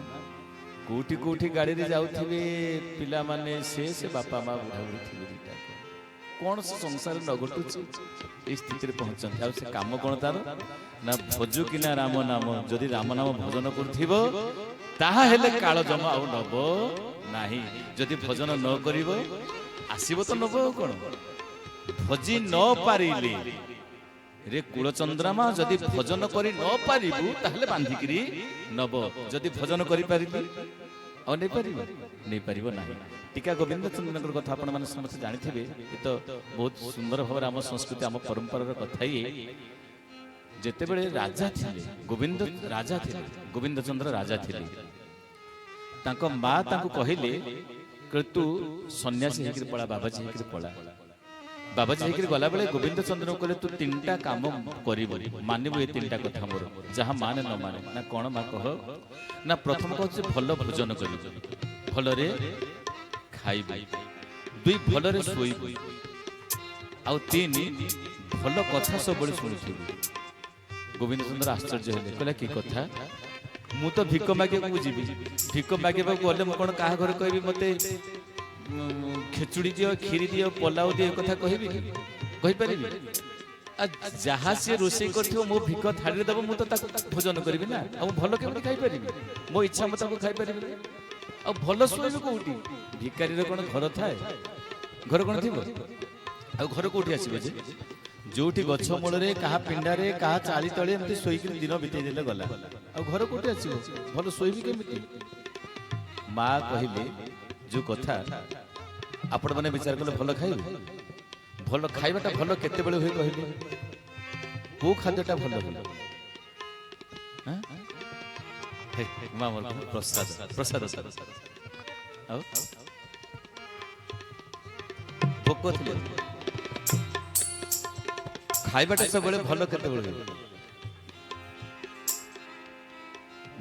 [SPEAKER 1] କୋଉଠି କୋଉଠି ଗାଡ଼ିରେ ଯାଉଥିବେ ପିଲାମାନେ, ସେ ବାପା ମା ବୁଢ଼ାବୁଢ଼ୀ ଥିବେ, ଦିଟା କଣ ସେ ସଂସାର ନ ଘଟୁଛି, ଏଇ ସ୍ଥିତିରେ ପହଞ୍ଚନ୍ତି। ଆଉ ସେ କାମ କଣ ତାର ନା ଭଜୁ କିନା ରାମ ନାମ, ଯଦି ରାମ ନାମ ଭଜନ କରୁଥିବ ତାହା ହେଲେ କାଳ ଜମା ଆଉ ନବ ନାହିଁ। ଯଦି ଭଜନ ନ କରିବ ଆସିବ ତ ନବ ଆଉ କଣ। ଭଜି ନ ପାରିଲେ ରେ କୁଳଚନ୍ଦ୍ରମା, ଯଦି ଭଜନ କରି ନ ପାରିବୁ ତାହେଲେ ବାନ୍ଧିକିରି ନବ, ଯଦି ଭଜନ କରିପାରିବି ଆଉ ନେଇପାରିବ ନାହିଁ। ଟୀକା ଗୋବିନ୍ଦ ଚନ୍ଦ୍ରଙ୍କର କଥା ଆପଣମାନେ ସମସ୍ତେ ଜାଣିଥିବେ, ଏ ତ ବହୁତ ସୁନ୍ଦର ଭାବରେ ଆମ ସଂସ୍କୃତି ଆମ ପରମ୍ପରାର କଥା। ଇଏ ଯେତେବେଳେ ରାଜା ଥିଲେ, ଗୋବିନ୍ଦ ଚନ୍ଦ୍ର ରାଜା ଥିଲେ, तांको माँ तांको कहिले कि तू सन्यासी हेकरी पळा बाबाजी हेकरी पळा बाबाजी हेकरी गला बेले गोविंद चंद्र कहले तू तीनटा काम करिबो मानिबो ए तीनटा कथा मोर जहा माने न माने ना कोन मा कह ना प्रथम कहछ भल भोजन करिबो भलरे खाइबो दुई भलरे सोइबो आ तीन भल कथा सब बळे सुनिथिबो गोविंद चंद्र आश्चर्य हेले कहला की कथा मु तो भिक मागे को जीवी भिक मागे गले मु कोन काहा घर कहबी मते खेचुड़ी दियो खीरी दियो पोलाव दियो कथा कहबी कहि परिबी जहा से रोसे करथियो मो भिक थाड़ी देबो मु तो ताको भोजन करबी ना आ भलो केमति खाइ परिबी मो इच्छा मत को खाइ परिबी आ भलो सोइबे कोउटी भिकारी रे कोन घर थाए घर कोन थिबो आ घर कोउठी आसीबे जे जोठी गछ मूल रे कहा पिंडा रे कहा चाली तळे एमती सोई के दिन बितेई देले गला आ घर कोठी आसीबो भलो सोइबी केमिति मां कहिले जो कथा आपण माने विचार करले भलो खाइबे भलो खाइबाटा भलो केते बेले होई कहिले को खाद्यटा भलो भलो हां हे मां मोर प्रसाद प्रसाद आओ भोको थिले खाइबाटा सब बेले भलो केते बेले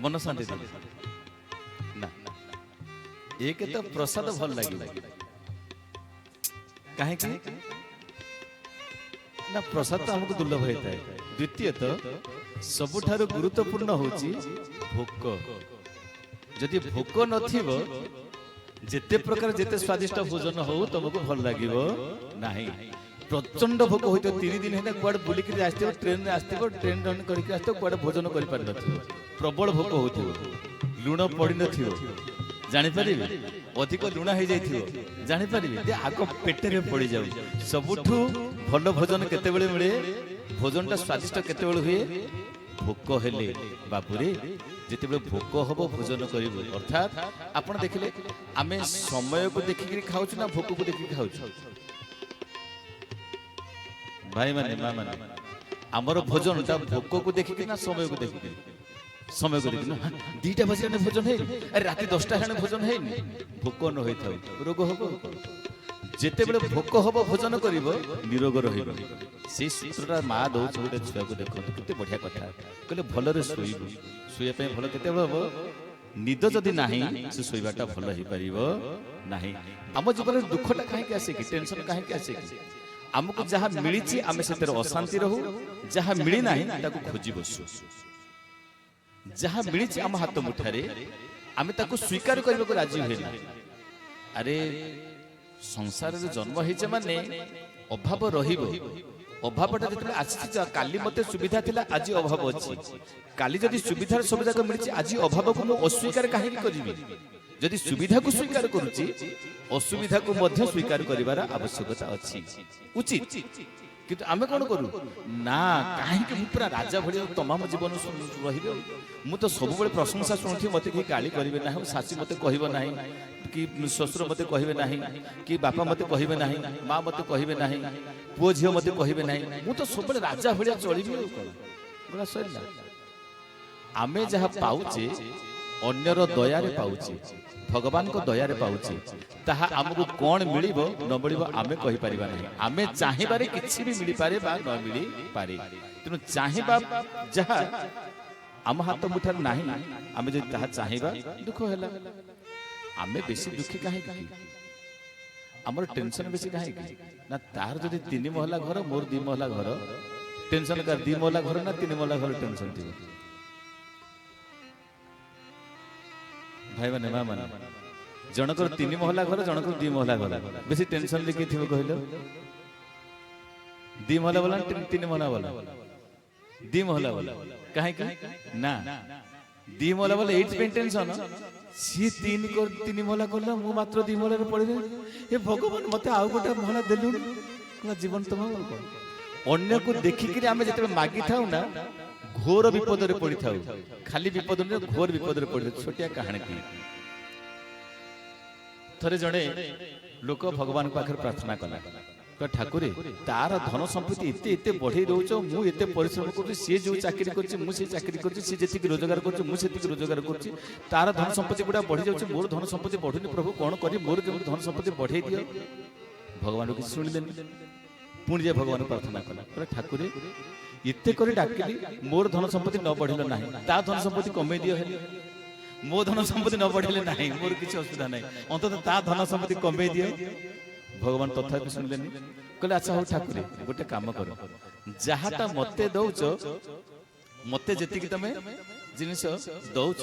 [SPEAKER 1] मन शांति दे ना एक तो प्रसाद भल लागी काहे कि ना प्रसाद तो हमको दुर्लभ होता है द्वितीय तो सबुठारो गुरुत्वपूर्ण होची भोक जदि भोक नथिबो जेते प्रकार जेते स्वादिष्ट भोजन हो तुमको भल लागिबो नाही प्रचंड भोक होइतो 3 दिन हेना कुआड बुली के आस्थिबो ट्रेन रे आस्थिबो ट्रेन रन करके आस्थिबो कुआड भोजन करि पार नथिबो प्रबल भोक होइतो लुण पड़ी नथिबो जानि परिबे अधिक लुण हो जाइथिबो जानि परिबे जे आको पेटे रे पड़ी जाउ सबुठु भलो भोजन केते बेले मिले भोजनटा स्वादिष्ट केते बेले हुए भोक हेले बापुरे जेते बेले भोक हबो भोजन करिबो अर्थात आपण देखिले आमे समय को देखि खाउछु ना भोक को देखि खाउछु भाई माने मां माने हमर भोजन ता भोक को देखि ना समय को देखि समय को देखि ना 2टा बजे ने भोजन है अरे राती 10टा हेने भोजन है भोक न होई थाउ रोग हबो जेते बेले भोक हबो भोजन करिवो निरोग रहिबो से सूत्रटा मां दउ छोटे छुआ को देखो केते बढ़िया कथा कहले भलो रे सोइबो सोया पे भलो केते हबो निद जदि नाही से सोइबाटा भलो ही परिबो नाही हम जीवन दुखटा काहे के आसे कि टेंशन काहे के आसे कि हमको जहा मिली आमे से अशांति रहू जहा मिली नाही ताको खोजी बसु जहा मिली आम हाथ मुठारे आमे ताको स्वीकार करबे को राजी होइना अरे संसार रे जन्म हेचे माने अभाव रहिबो अभावटा जते आछि काली मते सुविधा थिला आज अभाव अछि काली जदि सुविधार सब जाक मिली आज अभाव को मु अस्वीकार काहे करबी जदि सुविधा को स्वीकार करूची असुविधा को मध्य स्वीकार करिवार आवश्यकता अछि उचित किंतु आमे कोन करू ना काहे कि पूरा राजा भଳି तमाम जीवन रहिबो मु तो सब बेले प्रशंसा सुनथि मते कि गाली करिवे ना सासी मते कहिबो नाही कि ससुर मते कहिबे नाही कि बापा मते कहिबे नाही मां मते कहिबे नाही पुओ झियो मते कहिबे नाही मु तो सब बेले राजा भଳି चलिबी बड़ा सरिला आमे जहा पाउचे अन्यर दया रे पाउचे भगवान को दया रे पाउचे ताहा हमको कोन मिलिबो न मिलिबो आमे कहि परिबा नहीं आमे चाहिबारे किछि भी मिली पारे बा न मिली पारे तनु चाहिबा जहा आम हाथ मुठार नाही आमे जे ताहा चाहिबा दुख होला आमे बेसी दुखी काहे कि हमर टेंशन बेसी काहे कि ना तार जदी 3 महला घर मोर 2 महला घर टेंशन कर 2 महला घर ना 3 महला घर टेंशन थिबो भाई माने मां माने जनकर 3 महला घर जनकर 2 महला घर बेसी टेंशन लेके थिबो कहलो 2 महला वाला 3 महला वाला 2 महला वाला काहे कि ना 2 महला वाला एट पे टेंशन सी 3 महला करला मु मात्र 2 महला रे पड़े ए भगवान मते आउ गोटा महला देलु ना जीवन तम अन्य को देखि कि हमें जते मागी थाउ ना घोर विपद रे पड़ी थाउ खाली विपद ने घोर विपद रे पड़ी छोटिया कहानी की थरे जणे लोक भगवान पाखर प्रार्थना कला ଠାକୁରେ ତାର ଧନ ସମ୍ପତ୍ତି ଏତେ ଏତେ ବଢେଇ ଦଉଛ, ମୁଁ ଏତେ ପରିଶ୍ରମ କରୁଛି, ସିଏ ଯୋଉ ଚାକିରି କରୁଛି ମୁଁ ସେ ଚାକିରି କରୁଛି, ସିଏ ଯେତିକି ରୋଜଗାର କରୁଛି ମୁଁ ସେତିକି ରୋଜଗାର କରୁଛି, ତାର ଧନ ସମ୍ପତ୍ତି ଗୁଡା ବଢି ଯାଉଛି, ମୋର ଧନ ସମ୍ପତ୍ତି ବଢୁନି, ପ୍ରଭୁ କଣ କରି ମୋର କେମିତି ଧନ ସମ୍ପତ୍ତି ବଢେଇ ଦିଅ। ଭଗବାନ କିଛି ଶୁଣିଲେନି। ପୁଣି ଯେ ଭଗବାନ ପ୍ରାର୍ଥନା କଲା, ଠାକୁରେ ଏତେ କରି ଡାକିଲି, ମୋର ଧନ ସମ୍ପତ୍ତି ନ ବଢିଲ ନାହିଁ, ତା ଧନ ସମ୍ପତ୍ତି କମେଇ ଦିଅ ହେଲେ। ମୋ ଧନ ସମ୍ପତ୍ତି ନ ବଢିଲେ ନାହିଁ, ମୋର କିଛି ଅସୁବିଧା ନାହିଁ, ଅନ୍ତତଃ ତା ଧନ ସମ୍ପତ୍ତି କମେଇ ଦିଅ। ଭଗବାନ ତଥାପି ଶୁଣିଲେନି। କହିଲେ ଆଚ୍ଛା ହଉ ଠାକୁରେ, ଗୋଟେ କାମ କର, ଯାହାଟା ମତେ ଦଉଛ, ମତେ ଯେତିକି ତମେ ଜିନିଷ ଦଉଛ,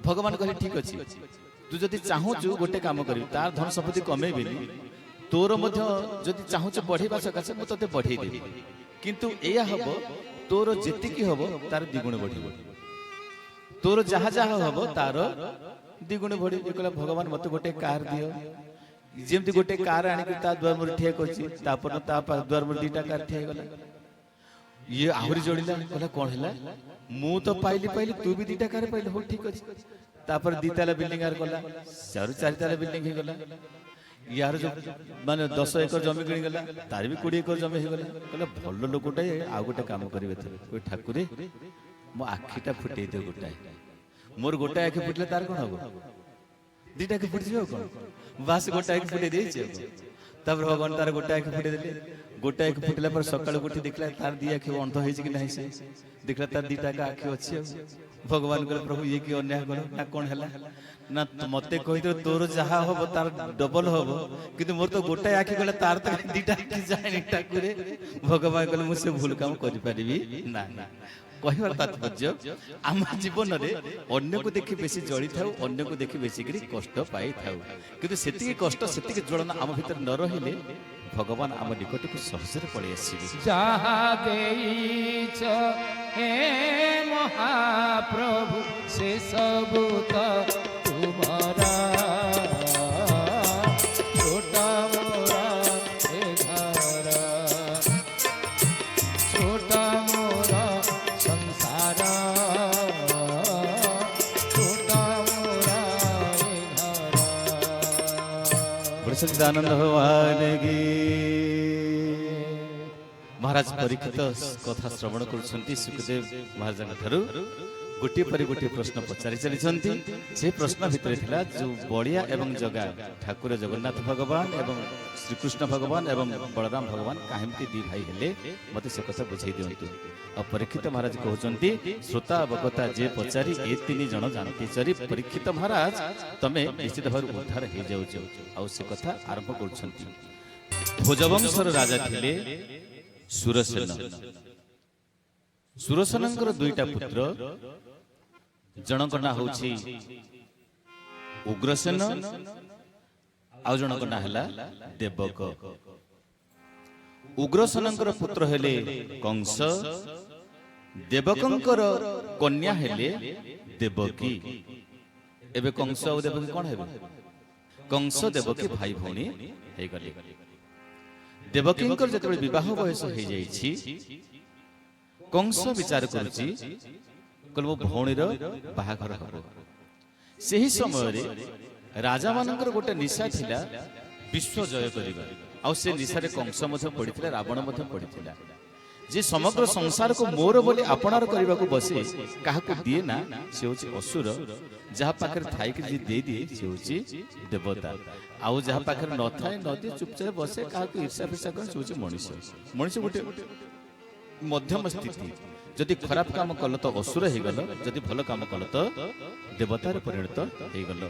[SPEAKER 1] ଭଗବାନ କହିଲେ ଠିକ ଅଛି, ତୁ ଯଦି ଚାହୁଁଛୁ ଗୋଟେ କାମ କରିବି, ତାର ଧନ ସମ୍ପତ୍ତି କମେଇବିନି, ତୋର ମଧ୍ୟ ଯଦି ଚାହୁଁଛୁ ବଢେଇବା ସକାଶେ ମୁଁ ତତେ ବଢେଇ ଦେବି, କିନ୍ତୁ ଏଇଆ ହବ ତୋର ଯେତିକି ହବ ତାର ଦ୍ୱିଗୁଣ ବଢିବ, ତୋର ଯାହା ଯାହା ହବ ତାର ଦ୍ୱିଗୁଣ ବଢିବ। କହିଲା ଭଗବାନ ମତେ ଗୋଟେ କାର ଦିଅ। ଯେମିତି ଗୋଟେ କାର ଆଣିକି ତା ଦୁଆର ମୁହଁରେ ଠିଆ କରିଛି, ତାପରେ ତା ଦୁଆର ମୁହଁରେ ଦିଟା କାର ଠିଆ ହେଇଗଲା। ଇଏ ଆହୁରି ଯୋଡ଼ିଲା, କହିଲା କଣ ହେଲା, ମୁଁ ତ ପାଇଲି ତୁ ବି ଦିଟା କାର ପାଇଲୁ, ହଉ ଠିକ ଅଛି। ତାପରେ ଦି ତାଲା ବିଲ୍ଡିଂ ଆର କଲା, ଚାରି ତାଲା ବିଲ୍ଡିଂ ହେଇଗଲା। ୟାର ଯୋଉ ମାନେ 10 ଏକର ଜମି କିଣିଗଲା, ତାର ବି 20 ଏକର ଜମି ହେଇଗଲା। କହିଲା ଭଲ ଲୋକଟାଏ, ଆଉ ଗୋଟେ କାମ କରିବେ, ଠାକୁରେ ମୋ ଆଖିଟା ଫୁଟେଇ ଦିଅ ଗୋଟାଏ। ମୋର ଗୋଟାଏ ଆଖି ଫୁଟିଲେ ତାର କଣ ହବ, ଦିଟା ଆଖି ଫୁଟିଯିବ ଆଉ କଣ, ବାସ୍ ଗୋଟାଏ ଆଖି ଫୁଟେଇ ଦେଇଛି। ତାପରେ ଭଗବାନ ତାର ଗୋଟାଏ ଆଖି ଫୁଟେଇ ଦେଲେ। ଗୋଟାଏ ଆଖି ଫୁଟିଲା ପରେ ସକାଳୁ ଉଠି ଦେଖିଲା ତାର ଦି ଆଖି ଅନ୍ଧ ହେଇଛି କି ନାହିଁ, ସେ ଦେଖିଲା ତାର ଦିଟା ଆଖି ଅଛି। ଆଉ ଭଗବାନ କହିଲେ ପ୍ରଭୁ ଇଏ କି ଅନ୍ୟାୟ କର, ନା କଣ ହେଲା, ନା ମତେ କହିଦେବ ତୋର ଯାହା ହବ ତାର ଡବଲ ହବ, କିନ୍ତୁ ମୋର ତ ଗୋଟାଏ ଆଖି ଗଲା, ତାର ତ ଦିଟା ଆଖି ଯାଏନି। ଠାକୁରେ ଭଗବାନ କହିଲେ ମୁଁ ସେ ଭୁଲ କାମ କରିପାରିବି ନା। କହିବାର ତାତ୍ପର୍ଯ୍ୟ, ଆମ ଜୀବନରେ ଅନ୍ୟକୁ ଦେଖି ବେଶୀ ଜଳିଥାଉ, ଅନ୍ୟକୁ ଦେଖି ବେଶୀକିରି କଷ୍ଟ ପାଇଥାଉ, କିନ୍ତୁ ସେତିକି କଷ୍ଟ ସେତିକି ଜ୍ୱଳନା ଆମ ଭିତରେ ନ ରହିଲେ ଭଗବାନ ଆମ ନିକଟକୁ ସହଜରେ ପଳେଇ ଆସିବେ।
[SPEAKER 2] ଯାହା ଦେଇଛ ହେ ମହାପ୍ରଭୁ ସେ ସବୁ ତ ତୁମରା, ଛୋଟା ମୋରା ଏ ଘର, ଛୋଟା ମୋରା ସଂସାର, ଛୋଟା ମୋରା ଏ ଘର।
[SPEAKER 1] सच्चिदानंद भगवान की। महाराज परीक्षित कथा श्रवण करुछंती सुखदेव महाराज ठारू गोटे पर गोटे प्रश्न पचारि चलिछंती। से प्रश्न भितर थिला जो बड़िया एवं जगा ठाकुर जगन्नाथ भगवान एवं श्रीकृष्ण भगवान एवं बलराम भगवान काहेमती दी भाई हेले मते से कथा बुझाई दियंतु। और परीक्षित महाराज कहउचंती श्रोता अवगता जे पचारि ए तीन जण जानती चरी परीक्षित महाराज तमे निश्चित भाव उद्धार हे जाउछ। आ से कथा आरंभ करुछंती। भोजवंशर राजा थिले सुरसेन। सुरसेनंकर दुईटा पुत्र, जनक ना होछि उग्रसेन, आउ जनक ना हला देवक। उग्रसेनंकर पुत्र हेले कंस, देवकंकर कन्या हेले देवकी। एबे कंस और देवकी कोन हेबे? कंस देवकी भाई भौणी हे गले। देवकींकर जेतबे विवाह बयस हे जाईछि, कंस विचार करुछि कलबो भौणीर बाहाघर हबो। सेही समय रे राजा मानकर गोटे निशा थिला विश्व जय करिबा। आ से निशारे कंस मध्य पड़िथिला, रावण मध्य पड़िथिला। जे समग्र संसार को मोर बोली अपनार करबा को बसे काहाकु दिए ना से होछि असुर, जहा पाखर थाई कि जे दे दिए से होछि देवता। आउ जहा पाखर न थाए न दिए चुपचाप बसे काहाकु ईर्ष्या फिर्ष्या कर से होछि मनुष्य। मनुष्य गोटे मध्यम स्थिति। जदि खराब काम कल तो असुर हे गल, जदि भल काम कल तो देवतार परिणत हे गल।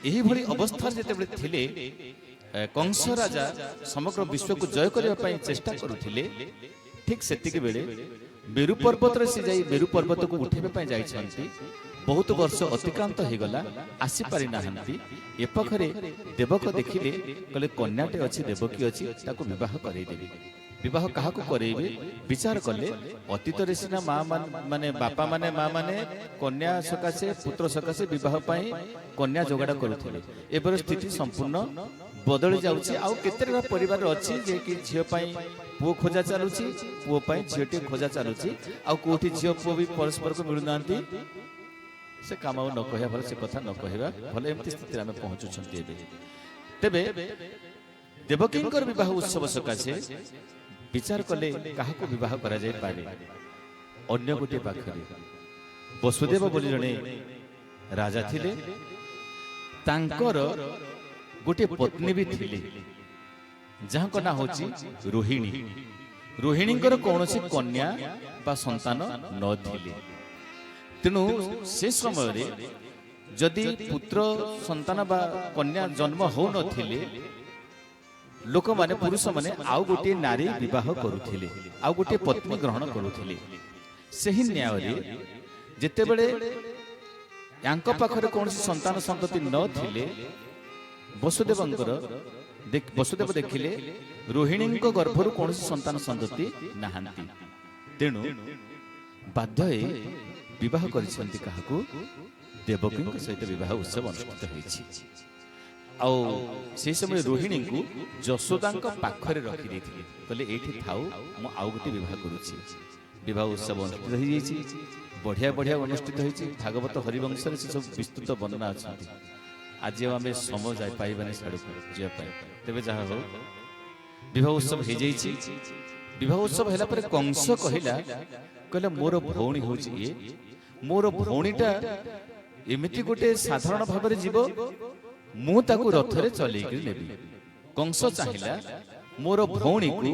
[SPEAKER 1] एही भली अवस्था जेतेबेले थिले कंस राजा समग्र विश्व को जय करबा पई चेष्टा करुथिले। ठीक सेतिके बेले मेरु पर्वत रे से जाई मेरु पर्वत को उठेबे पई जाई छंती। बहुत वर्ष अतिक्रांत हे गला, आसी पारि नाहंती। ए पखरे देवक देखिले, कहले कन्याटे अछि, देवकी अछि, ताको विवाह करई देबी। विवाह काहाकु करेइबे विचार कले। अतीत रे सिना मां माने बापा माने मां माने कन्या सकाशे पुत्र सकाशे विवाह पई कन्या जोगाड़ करुथिले। एबर स्थिति संपूर्ण बदली जाउछि। आ केतेरा परिवार अछि जे कि झियो पई पुओ खोजा चालुछि, पुओ पई झियोटे खोजा चालुछि। आ कोठी झियो पुओ भी परस्पर को मिलु नांती। से काम न कहया भले, से कथा न कहबा भले, एमती स्थिति रे हम पहुंचु छंती। एबे ତେବେ ଦେବକୀଙ୍କର ବିବାହ ଉତ୍ସବ ସକାଶେ ବିଚାର କଲେ କାହାକୁ ବିବାହ କରାଯାଇପାରେ। ଅନ୍ୟ ଗୋଟିଏ ପାଖରେ ବସୁଦେବ ବୋଲି ଜଣେ ରାଜା ଥିଲେ, ତାଙ୍କର ଗୋଟିଏ ପତ୍ନୀ ବି ଥିଲେ ଯାହାଙ୍କ ନାଁ ହେଉଛି ରୋହିଣୀ। ରୋହିଣୀଙ୍କର କୌଣସି କନ୍ୟା ବା ସନ୍ତାନ ନଥିଲେ। ତେଣୁ ସେ ସମୟରେ ଯଦି ପୁତ୍ର ସନ୍ତାନ ବା କନ୍ୟା ଜନ୍ମ ହେଉନଥିଲେ, ଲୋକମାନେ ପୁରୁଷମାନେ ଆଉ ଗୋଟିଏ ନାରୀ ବିବାହ କରୁଥିଲେ, ଆଉ ଗୋଟିଏ ପତ୍ନୀ ଗ୍ରହଣ କରୁଥିଲେ। ସେହି ନ୍ୟାୟରେ ଯେତେବେଳେ ୟାଙ୍କ ପାଖରେ କୌଣସି ସନ୍ତାନ ସନ୍ତତି ନଥିଲେ, ବସୁଦେବ ଦେଖିଲେ ରୋହିଣୀଙ୍କ ଗର୍ଭରୁ କୌଣସି ସନ୍ତାନ ସନ୍ତତି ନାହାନ୍ତି। ତେଣୁ ବାଧ୍ୟ ହୋଇ ବିବାହ କରିଛନ୍ତି କାହାକୁ? ଦେବକୀଙ୍କ ସହିତ ବିବାହ ଉତ୍ସବ ଅନୁଷ୍ଠିତ ହୋଇଛି। ଆଉ ସେହି ସମୟରେ ରୋହିଣୀଙ୍କୁ ଯଶୋଦାଙ୍କ ପାଖରେ ରଖିଦେଇଥିଲେ, କହିଲେ ଏଇଠି ଥାଉ, ମୁଁ ଆଉ ଗୋଟେ ବିବାହ କରୁଛି। ବିବାହ ଉତ୍ସବ ଅନୁଷ୍ଠିତ ହୋଇଯାଇଛି, ବଢ଼ିଆ ବଢ଼ିଆ ଅନୁଷ୍ଠିତ ହୋଇଛି। ଭାଗବତ ହରିବଂଶରେ ସେସବୁ ବିସ୍ତୃତ ବର୍ଣ୍ଣନା ଅଛନ୍ତି। ଆଜି ଆଉ ଆମେ ସମୟ ପାଇବାନି ସିଆଡ଼କୁ ଯିବା ପାଇଁ। ତେବେ ଯାହା ହଉ ବିବାହ ଉତ୍ସବ ହୋଇଯାଇଛି। ବିବାହ ଉତ୍ସବ ହେଲା ପରେ କଂସ କହିଲା ମୋର ଭଉଣୀ ହେଉଛି ଇଏ, ମୋର ଭଉଣୀଟା ଏମିତି ଗୋଟେ ସାଧାରଣ ଭାବରେ ଯିବ, ମୁଁ ତାକୁ ରଥରେ ଚଲେଇକି ନେବି। କଂସ ଚାହିଁଲା ମୋର ଭଉଣୀକୁ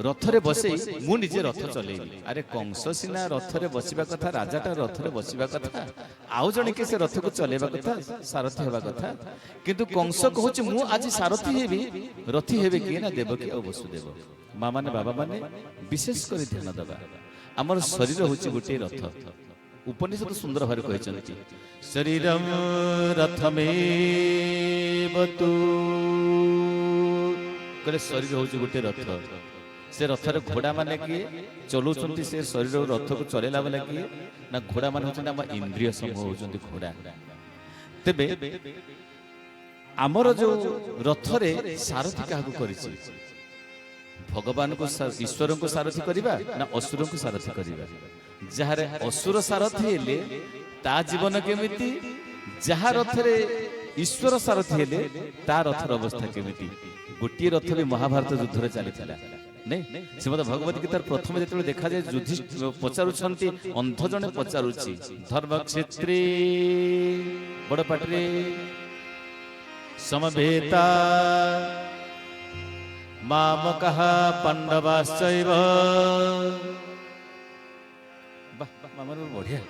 [SPEAKER 1] ରଥରେ ବସେଇ ମୁଁ ନିଜେ ରଥ ଚଲେଇବି। ଆରେ କଂସ ସିନା ରଥରେ ବସିବା କଥା, ରାଜାଟା ରଥରେ ବସିବା କଥା, ଆଉ ଜଣେ କି ସେ ରଥକୁ ଚଲେଇବା କଥା, ସାରଥୀ ହେବା କଥା। କିନ୍ତୁ କଂସ କହୁଛି ମୁଁ ଆଜି ସାରଥୀ ହେବି। ରଥୀ ହେବେ କିଏ? ନା ଦେବକୀ ଆଉ ବସୁଦେବ। ମା ମାନେ ବାବା ମାନେ ବିଶେଷ କରି ଧ୍ୟାନ ଦେବା, ଆମର ଶରୀର ହେଉଛି ଗୋଟିଏ ରଥ। ଉପନିଷଦ ସୁନ୍ଦର ଭାବରେ କହିଛନ୍ତି, ଶରୀରଂ ରଥମେବତୁ। କହିଲେ ଶରୀର ହେଉଛି ଗୋଟିଏ ରଥ। ସେ ରଥରେ ଘୋଡ଼ା ମାନେ କିଏ ଚଲାଉଛନ୍ତି? ସେ ଶରୀର ରଥକୁ ଚଲେଇଲା ବେଲା କିଏ? ନା ଘୋଡ଼ା ମାନେ ହେଉଛନ୍ତି ଆମ ଇନ୍ଦ୍ରିୟ ସମୂହ, ହେଉଛନ୍ତି ଘୋଡ଼ା। ତେବେ ଆମର ଯୋଉ ରଥରେ ସାରଥୀ କାହାକୁ କରିଛି? ଭଗବାନଙ୍କୁ ଈଶ୍ୱରଙ୍କୁ ସାରଥୀ କରିବା ନା ଅସୁରଙ୍କୁ ସାରଥୀ କରିବା? ଯାହାର ଅସୁର ସାରଥୀ ହେଲେ ତା ଜୀବନ କେମିତି? ଯାହା ରଥରେ ଈଶ୍ୱର ସାରଥୀ ହେଲେ ତା ରଥର ଅବସ୍ଥା କେମିତି? ଗୋଟିଏ ରଥ ବି ମହାଭାରତ ଯୁଦ୍ଧରେ ଚାଲିଥିଲା। ଶ୍ରୀମଦ ଭଗବତ ଗୀତାର ପ୍ରଥମେ ଯେତେବେଳେ ଦେଖାଯାଏ, ଯୁଧିଷ୍ଠିର ପଚାରୁଛନ୍ତି, ଅନ୍ଧ ଜଣେ ପଚାରୁଛି ଧର୍ମକ୍ଷେତ୍ରେ ବଡ଼ ପାଟିରେ ସମବେତା ମାମକଃ ପାଣ୍ଡବାଶ୍ଚୈବ। ବଢିଆ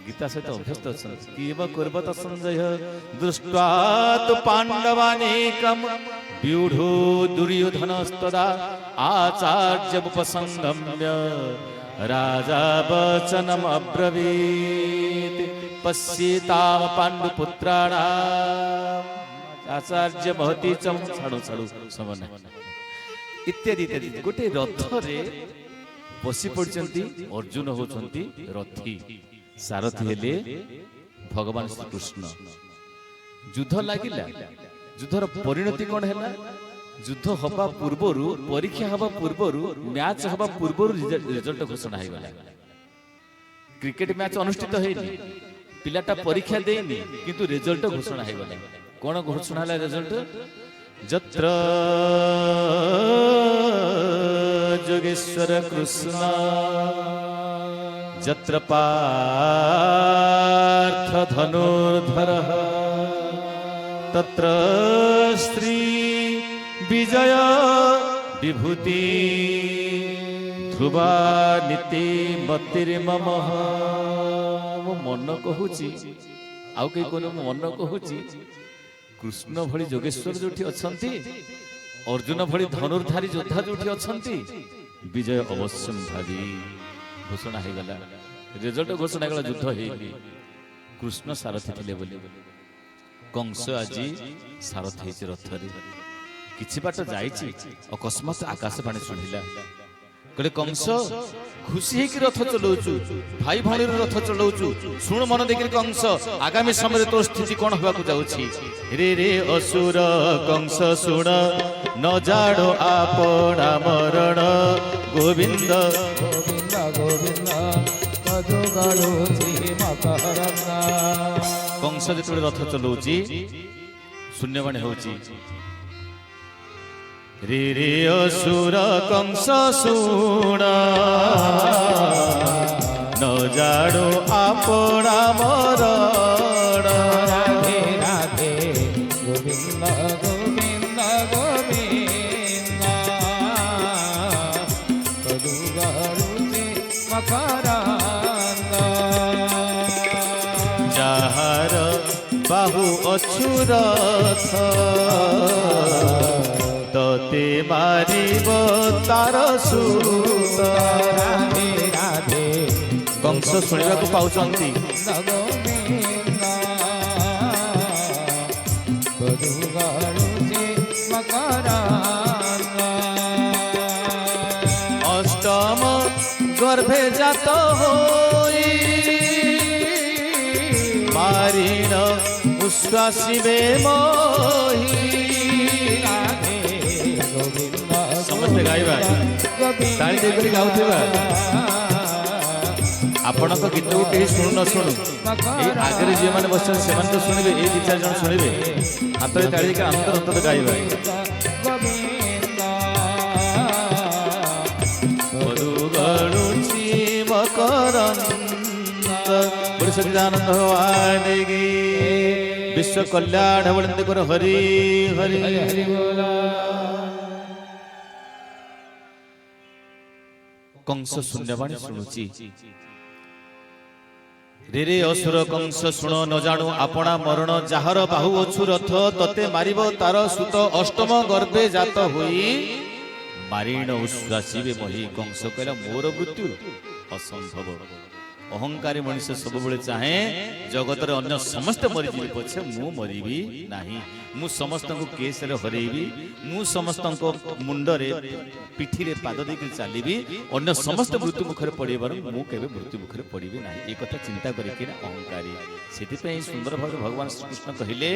[SPEAKER 1] ଗୀତା ସହିତ ଅଭ୍ୟସ୍ତ ଅଛନ୍ତି। କିମ କୁର୍ବତ ସଞ୍ଜୟ ଦୃଷ୍ଟ୍ୱା ତୁ ପାଣ୍ଡବାନେକଂ ବ୍ୟୁଢୋ ଦୁର୍ୟୋଧନସ୍ତଦା ଆଚାର୍ଯ୍ୟముపସంగమ్య ରାଜା ବଚନମ୍ ଅବ୍ରବୀତ୍ ପଶ୍ୟେତାମ ପାଣ୍ଡୁପୁତ୍ରାଣାମ୍ ଆଚାର୍ଯ୍ୟ ମହତି ଚ ଛାଡୁ ସମନ ଇତ୍ୟାଦି ଇତ୍ୟାଦି। ଗୋଟେ ରଥରେ ବସି ପଡ଼ିଛନ୍ତି, ଅର୍ଜୁନ ହେଉଛନ୍ତି ରଥୀ, ସାରଥୀ ହେଲେ ଭଗବାନ ଶ୍ରୀକୃଷ୍ଣ। ଯୁଦ୍ଧ ଲାଗିଲା, ଯୁଦ୍ଧର ପରିଣତି କ'ଣ ହେଲା? ଯୁଦ୍ଧ ହେବା ପୂର୍ବରୁ, ପରୀକ୍ଷା ହେବା ପୂର୍ବରୁ, ମ୍ୟାଚ୍ ହେବା ପୂର୍ବରୁ ରେଜଲ୍ଟ ଘୋଷଣା ହେଇଗଲା। କ୍ରିକେଟ ମ୍ୟାଚ୍ ଅନୁଷ୍ଠିତ ହେଇନି, ପିଲାଟା ପରୀକ୍ଷା ଦେଇନି, କିନ୍ତୁ ରେଜଲ୍ଟ ଘୋଷଣା ହେଇଗଲା। କ'ଣ ଘୋଷଣା ହେଲା ରେଜଲ୍ଟ? ଯତ୍ର ଯୋଗେଶ୍ୱର କୃଷ୍ଣ ଯତ୍ର ପାର୍ଥ ଧନୁର୍ଧରଃ ତତ୍ର ସ୍ତ୍ରୀ ବିଜୟ ବିଭୂତି ଧ୍ରୁବା ନୀତି ମତିର୍ମମ। ମୁଁ ମନ କହୁଛି, ଆଉ କେହି କହିଲେ ମୁଁ ମନ କହୁଛି, କୃଷ୍ଣ ଭଳି ଯୋଗେଶ୍ୱର ଯୋଉଠି ଅଛନ୍ତି, ଅର୍ଜୁନ ଭଳି ଧନୁର୍ଧାରୀ ଯୋଦ୍ଧା ଯୋଉଠି ଅଛନ୍ତି, ବିଜୟ ଅବଶ୍ୟମ୍ ଭାବି। ଘୋଷଣା ହେଇଗଲା, ରେଜଲ୍ଟ ଘୋଷଣା ହେଇଗଲା, ଯୁଦ୍ଧ ହେଇନି, କୃଷ୍ଣ ସାରଥୀ ଥିଲେ ବୋଲି। କଂସ ଆଜି ସାରଥୀ ହେଇଛି ରଥରେ। କିଛି ବାଟ ଯାଇଛି, ଅକସ୍ମାତ୍ ଆକାଶବାଣୀ ଶୁଣିଲା, କହିଲେ କଂସ ଖୁସି ହେଇକି ରଥ ଚଲାଉଛୁ, ଭାଇ ଭଉଣୀର ରଥ ଚଲାଉଛୁ, ଶୁଣ ମନ ଦେଇକି କଂସ, ଆଗାମୀ ସମୟରେ ତୋ ସ୍ଥିତି କ'ଣ ହେବାକୁ ଯାଉଛି। ରେ ରେ ଅସୁର କଂସ ଶୁଣ, ନ ଜାଣୁ ଆପଣା ମରଣ, ଗୋବିନ୍ଦ
[SPEAKER 2] ଗୋବିନ୍ଦ ଗୋବିନ୍ଦ ତଦୁ ଗାଳୁଛି ମକରନ୍ଦ।
[SPEAKER 1] କଂସ ଯେତେବେଳେ ରଥ ଚଲାଉଛି, ଶୂନ୍ୟବାଣୀ ହେଉଛି ରେ ରେ ଅସୁର କଂସ ଶୁଣ ନ ଜାଣୁ ଆପଣା ମରଣ।
[SPEAKER 2] ରାଧେ ରାଧେ ଗୋବିନ୍ଦ ଗୋବିନ୍ଦ ଗୋବିନ୍ଦ ତଦୁ ଗରୁଚି ମକରନ୍ଦ।
[SPEAKER 1] ଯାହାର ବାହୁ ଅଛୁରଥ ତତେ ମାରିବ ତାର ସୁତ।
[SPEAKER 2] ରାଧେ ରାଧେ
[SPEAKER 1] କଂସ ଶୁଣିବାକୁ ପାଉଛନ୍ତି
[SPEAKER 2] ଗୋବିନ୍ଦ ତଦୁ ଗରୁଚି ମକରନ୍ଦ।
[SPEAKER 1] ଅଷ୍ଟମ ଗର୍ଭେ ଜାତ ହୋଇ ମାରିଣ ଉଶ୍ୱାସିବେ ମୋହି।
[SPEAKER 2] ରାଧେ ଗୋବିନ୍ଦ
[SPEAKER 1] ସମସ୍ତେ ଗାଇବା ତାଳି ଦେଇକରି ଗାଉଥିବା। ଆପଣଙ୍କ ଗୀତକୁ କେହି ଶୁଣୁ ନ ଶୁଣୁ ଏଇ ଆଗରେ ଯେଉଁମାନେ ବସିଛନ୍ତି ସେମାନେ ତ ଶୁଣିବେ, ଏଇ ଦି ଚାରି ଜଣ ଶୁଣିବେ। ହାତରେ ତାଳି ଦେଇକି ଆନନ୍ଦ ଅନ୍ତର ଗାଇବା। ମଧୁ ଗଣୁଛି ମକରନ୍ଦ ବଡ଼ି ସଚିଦାନନ୍ଦ ଭଗବାନ କି ବିଶ୍ୱ କଲ୍ୟାଣ ବଳିନ୍ଦ କର ହରି ହରି ହରି ବୋଲ। କଂସ ଶୂନ୍ୟବାଣୀ ଶୁଣୁଛି ରେ ରେ ଅସୁର କଂସ ଶୁଣ ନ ଜାଣୁ ଆପଣା ମରଣ। ଯାହାର ବାହୁ ଅଛୁ ରଥ ତତେ ମାରିବ ତାର ସୁତ। ଅଷ୍ଟମ ଗର୍ଭେ ଜାତ ହୋଇ ମାରିଣ ଉଶ୍ୱାସିବେ ମୋହି। କଂସ କହିଲା ମୋର ମୃତ୍ୟୁ ଅସମ୍ଭବ। ଅହଙ୍କାରୀ ମଣିଷ ସବୁବେଳେ ଚାହେଁ ଜଗତରେ ଅନ୍ୟ ସମସ୍ତେ ମରିଯିବେ ପଛେ ମୁଁ ମରିବି ନାହିଁ। ମୁଁ ସମସ୍ତଙ୍କୁ କେସରେ ହରେଇବି, ମୁଁ ସମସ୍ତଙ୍କ ମୁଣ୍ଡରେ ପିଠିରେ ପାଦ ଦେଇକି ଚାଲିବି, ଅନ୍ୟ ସମସ୍ତେ ମୃତ୍ୟୁ ମୁଖରେ ପଡ଼ିବାରୁ ମୁଁ କେବେ ମୃତ୍ୟୁ ମୁଖରେ ପଡ଼ିବି ନାହିଁ। ଏ କଥା ଚିନ୍ତା କରିକି ଅହଙ୍କାରୀ। ସେଥିପାଇଁ ସୁନ୍ଦର ଭାବରେ ଭଗବାନ ଶ୍ରୀକୃଷ୍ଣ କହିଲେ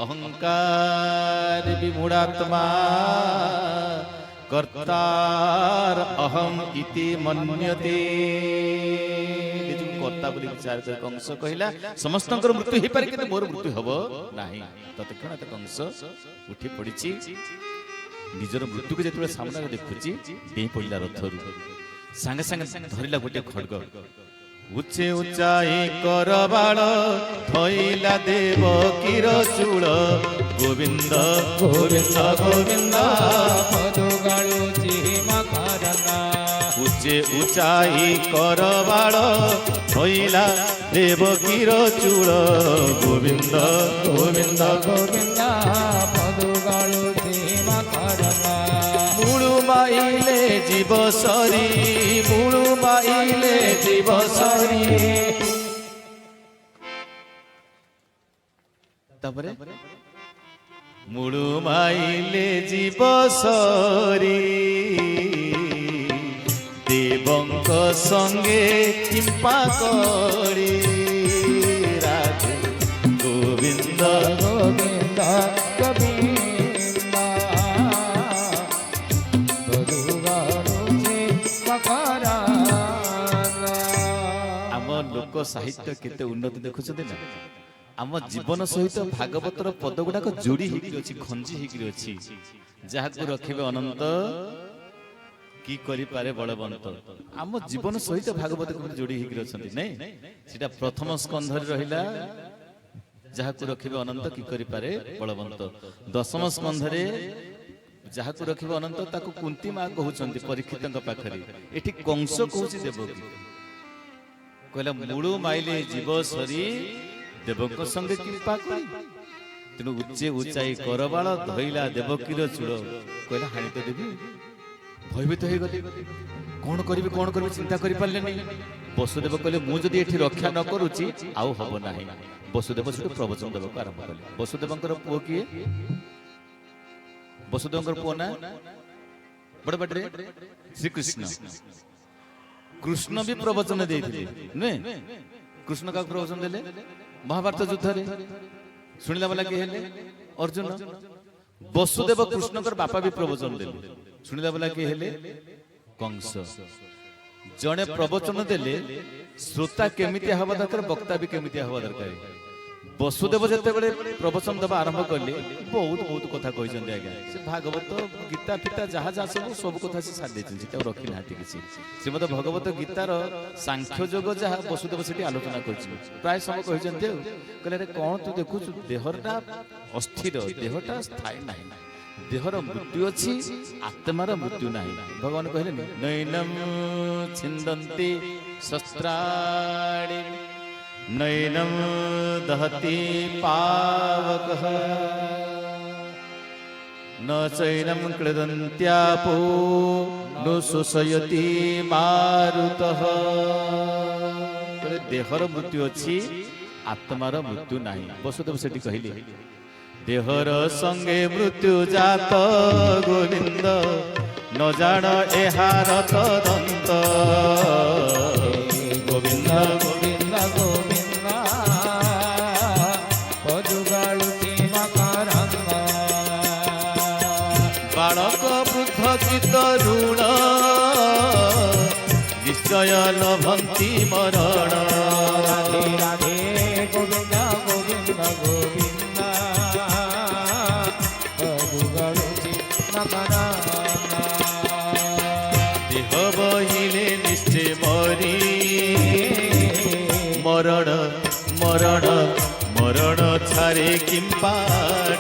[SPEAKER 1] ଅହଙ୍କାର ବିମୂଢ଼ାତ୍ମା କର୍ତ୍ତାର ଅହଂ ଇତି ମନ୍ୟତେ। କର୍ତ୍ତା ବୋଲି ବିଚାର କରି କଂସ କହିଲା ସମସ୍ତଙ୍କର ମୃତ୍ୟୁ ହେଇପାରେ କିନ୍ତୁ ମୋର ମୃତ୍ୟୁ ହବ ନାହିଁ। ତତ୍କ୍ଷଣାତ୍ କଂସ ଉଠି ପଡ଼ିଛି। ନିଜର ମୃତ୍ୟୁକୁ ଯେତେବେଳେ ସାମ୍ନାରେ ଦେଖୁଛି ଡେଇଁ ପଡ଼ିଲା ରଥରୁ। ସାଙ୍ଗେ ସାଙ୍ଗେ ଧରିଲା ଗୋଟିଏ ଖଡ୍ଗ। ଉଚ୍ଚେ ଉଚ୍ଚାଇ କରବାଳ ଧଇଲା ଦେବକୀର ଚୂଳ। ଗୋବିନ୍ଦ ଗୋବିନ୍ଦ ଗୋବିନ୍ଦ
[SPEAKER 2] ମଧୁ ଗଳୁଚି ମକରନ୍ଦ।
[SPEAKER 1] ଉଚ୍ଚେ ଉଚ୍ଚାଇ କରବାଳ ଧଇଲା ଦେବକୀର ଚୂଳ। ଗୋବିନ୍ଦ ଗୋବିନ୍ଦ
[SPEAKER 2] ଗୋବିନ୍ଦ ମଧୁ ଗଳୁଚି ମକରନ୍ଦ।
[SPEAKER 1] ମୂଳୁ ମାଇଲେ ଜୀବ ସରି, ମୂଳୁ ମାଇଲେ ଜୀବ ସରି। ତାପରେ ମୂଳୁ ମାଇଲେ ଜୀବ ସରି ଦେବଙ୍କ ସଙ୍ଗେ କିମ୍ପା କରି। ରାଧେ ଗୋବିନ୍ଦ
[SPEAKER 2] ଗୋବିନ୍ଦ ଗୋବିନ୍ଦ ତଦୁ ଗରୁଚି ମକରନ୍ଦ।
[SPEAKER 1] ଆମ ଲୋକ ସାହିତ୍ୟ କେତେ ଉନ୍ନତି ଦେଖୁଛନ୍ତି ନା। ଆମ ଜୀବନ ସହିତ ଭାଗବତର ପଦ ଗୁଡାକ ଯୋଡି ହେଇକି ଅଛି, ଖଞ୍ଜି ହେଇକି ଅଛି। ଯାହାକୁ ରଖିବେ ଅନନ୍ତ କି କରିପାରେ ବଳବନ୍ତ। ଆମ ଜୀବନ ସହିତ ଭାଗବତ ଯୋଡି ହେଇକି ଅଛନ୍ତି ନାଇଁ। ସେଟା ପ୍ରଥମ ସ୍କନ୍ଧରେ ରହିଲା ଯାହାକୁ ରଖିବେ ଅନନ୍ତ କି କରିପାରେ ବଳବନ୍ତ। ଦଶମ ସ୍କନ୍ଧରେ ଯାହାକୁ ରଖିବେ ଅନନ୍ତ ତାକୁ କୁନ୍ତୀ ମା କହୁଛନ୍ତି ପରୀକ୍ଷିତଙ୍କ ପାଖରେ। ଏଠି କଂସ କହୁଛି ଦେବକୀ। କହିଲା ମୂଳୁ ମାଇଲେ ଜୀବ ସରି ଦେବଙ୍କ ସଙ୍ଗେ କୃପା କରି। ତେଣୁ ଉଚ୍ଚେ ଉଚ୍ଚାଇ କରବାଳ ଧଇଲା ଦେବକୀର ଚୂଳ। କହିଲା ହାଣି ତ ଦେବି। ଭୟଭୀତ ହେଇଗଲେ, କଣ କରିବି ଚିନ୍ତା କରିପାରିଲେନି। ବସୁଦେବ କହିଲେ ମୁଁ ଯଦି ଏଠି ରକ୍ଷା ନ କରୁଛି ଆଉ ହବ ନାହିଁ। ବସୁଦେବ ସେଠୁ ପ୍ରବଚନ ଦେବାକୁ ଆରମ୍ଭ କଲେ। ବସୁଦେବଙ୍କର ପୁଅ କିଏ? ବସୁଦେବଙ୍କର ପୁଅ ନା ବଡ ପାଟିରେ ଶ୍ରୀକୃଷ୍ଣ। କୃଷ୍ଣ ବି ପ୍ରବଚନ ଦେଇଥିଲେ ନୁହେଁ। କୃଷ୍ଣ କାହାକୁ ପ୍ରବଚନ ଦେଲେ? ମହାଭାରତ ଯୁଦ୍ଧରେ। ଶୁଣିଲା ବାଲା କିଏ ହେଲେ? ଅର୍ଜୁନ। ବସୁଦେବ କୃଷ୍ଣଙ୍କର ବାପା ବି ପ୍ରବଚନ ଦେଲେ। ଶୁଣିଲା ବାଲା କିଏ ହେଲେ? କଂସ। ଜଣେ ପ୍ରବଚନ ଦେଲେ ଶ୍ରୋତା କେମିତି ହେବା ଦରକାର, ବକ୍ତା ବି କେମିତି ହେବା ଦରକାର। ବସୁଦେବ ଯେତେବେଳେ ପ୍ରବଚନ ଦେବା ଆରମ୍ଭ କଲେ ବହୁତ ବହୁତ କଥା କହିଛନ୍ତି ଆଜ୍ଞା। ସେ ଭାଗବତ ଗୀତା ଫିତା ଯାହା ଯାହା ସବୁ କଥା ସେ ସାରି ଦେଇଛନ୍ତି, ସେଟାକୁ ରଖି ନାହାନ୍ତି କିଛି। ଶ୍ରୀମଦ ଭଗବତ ଗୀତାର ସାଂଖ୍ୟ ଯୋଗ ଯାହା ବସୁଦେବ ସେଠି ଆଲୋଚନା କରିଛି। ପ୍ରାୟ ସମୟ କହିଛନ୍ତି ଆଉ କହିଲେ ଆରେ କ'ଣ ତୁ ଦେଖୁଛୁ, ଦେହଟା ଅସ୍ଥିର, ଦେହଟା ସ୍ଥାୟୀ ନାହିଁ, ଦେହର ମୃତ୍ୟୁ ଅଛି, ଆତ୍ମାର ମୃତ୍ୟୁ ନାହିଁ। ଭଗବାନ କହିଲେନି ନୈନଂ ଛିନ୍ଦନ୍ତି ଶସ୍ତ୍ରାଣି ନୈନଂ ଦହତି ପାବକଃ ନ ଚୈନଂ କ୍ଳେଦନ୍ତ୍ୟାପୋ ନ ଶୋଷୟତି ମାରୁତଃ। ଦେହର ମୃତ୍ୟୁ ଅଛି, ଆତ୍ମାର ମୃତ୍ୟୁ ନାହିଁ। ବସୁଦେବ ସେଠି କହିଲେ ଦେହର ସଙ୍ଗେ ମୃତ୍ୟୁ ଜାତ ଗୋବିନ୍ଦ ନ ଜାଣ ଏହାର ତଦନ୍ତ। ଗୋବିନ୍ଦ
[SPEAKER 2] ଗୋବିନ୍ଦ ଗୋବିନ୍ଦ ପଦୁଗାଳୁଛି ମକରନ୍ଦ।
[SPEAKER 1] ବାଳକ ବୃଦ୍ଧ ଚିତ ଋଣ ନିଶ୍ଚୟ ଲଭନ୍ତି ମରଣ।
[SPEAKER 2] ରାଧେ ରାଧେ ଗୋବିନ୍ଦ ଗୋବିନ୍ଦ ଗୋବିନ୍ଦ ପଦୁଗାଳୁଛି ମକରନ୍ଦ।
[SPEAKER 1] ଦେହ ବହିଲେ ନିଶ୍ଚୟ ମରି ମରଣ ମରଣ ମରଣ ଛାରେ କିମ୍ପା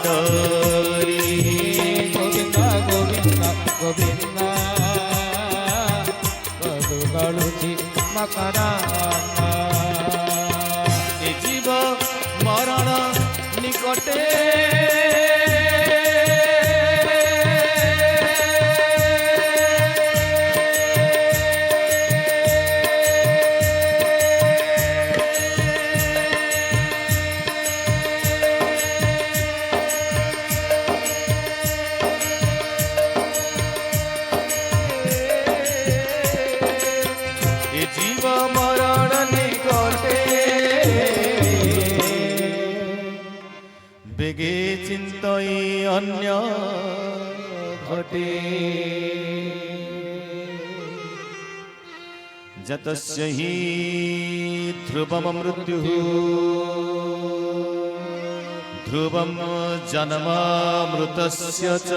[SPEAKER 1] ଡରି।
[SPEAKER 2] ଗୋବିନ୍ଦ ଗୋବିନ୍ଦ ଗୋବିନ୍ଦ ପଦୁଗାଳୁଛି ମକରନ୍ଦ।
[SPEAKER 1] ଏ ଜୀବ ମରଣ ନିକଟେ জীব মরণ নিকটে বেগে চিন্তই অন্য ঘটে। যতস্য হি ধ্রুবম মৃত্যু ধ্রুবম জন্ম মৃতস্য চ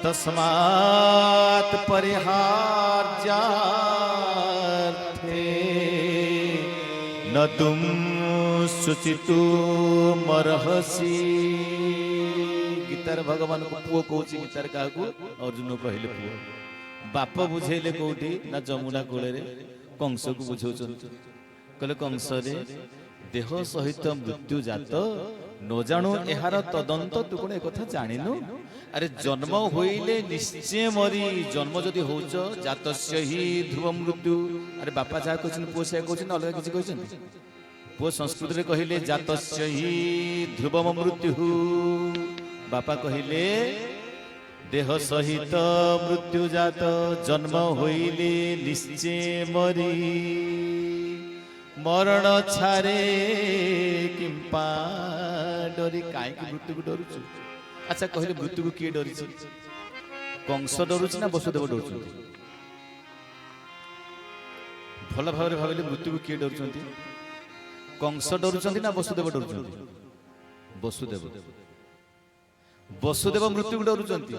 [SPEAKER 1] তস্মাৎ পরিহার্যার্থে ন তুম শুচিতুমর্হসি। ଗୀତାର ଭଗବାନଙ୍କୁ ପୁଅ କହୁଛି, ଗୀତାର କାହାକୁ? ଅର୍ଜୁନ କହିଲେ ପୁଅ। ବାପ ବୁଝେଇଲେ କୋଉଠି? ନା ଯମୁନା କୂଳରେ କଂସକୁ ବୁଝଉଛନ୍ତି। କହିଲେ କଂସରେ ଦେହ ସହିତ ମୃତ୍ୟୁ ଜାତ, ନ ଜାଣୁ ଏହାର ତଦନ୍ତ, ତୁ କଣ ଏକଥା ଜାଣିନୁ? ଆରେ ଜନ୍ମ ହୋଇଲେ ନିଶ୍ଚୟ ମରି, ଜନ୍ମ ଯଦି ହଉଛ ଜାତସ୍ୟ ହି ଧ୍ରୁବ ମୃତ୍ୟୁ। ଆରେ ବାପା ଯାହା କହିଛନ୍ତି ପୁଅ ସେୟା କହୁଛନ୍ତି, ଅଲଗା କିଛି କହିଛନ୍ତି? ପୁଅ ସଂସ୍କୃତରେ କହିଲେ ଜାତସ୍ୟ ହି ଧ୍ରୁବମ ମୃତ୍ୟୁ, ବାପା କହିଲେ ଦେହ ସହିତ ମୃତ୍ୟୁ ଜାତ, ଜନ୍ମ ହୋଇଲେ ନିଶ୍ଚୟ ମରି ମରଣ ଛାରେ କିମ୍ପା ଡରି। କାହିଁକି ମୃତ୍ୟୁକୁ ଡରୁଛୁ? ଆଚ୍ଛା କହିଲେ ମୃତ୍ୟୁକୁ କିଏ ଡରିଛି? କଂସ ଡରୁଛି ନା ବସୁଦେବ ଡରୁଛନ୍ତି? ଭଲ ଭାବରେ ଭାବିଲେ ମୃତ୍ୟୁକୁ କିଏ ଡରୁଛନ୍ତି? କଂସ ଡରୁଛନ୍ତି ନା ବସୁଦେବ ଡରୁଛନ୍ତି? ବସୁଦେବ। ବସୁଦେବ ମୃତ୍ୟୁକୁ ଡରୁଛନ୍ତି।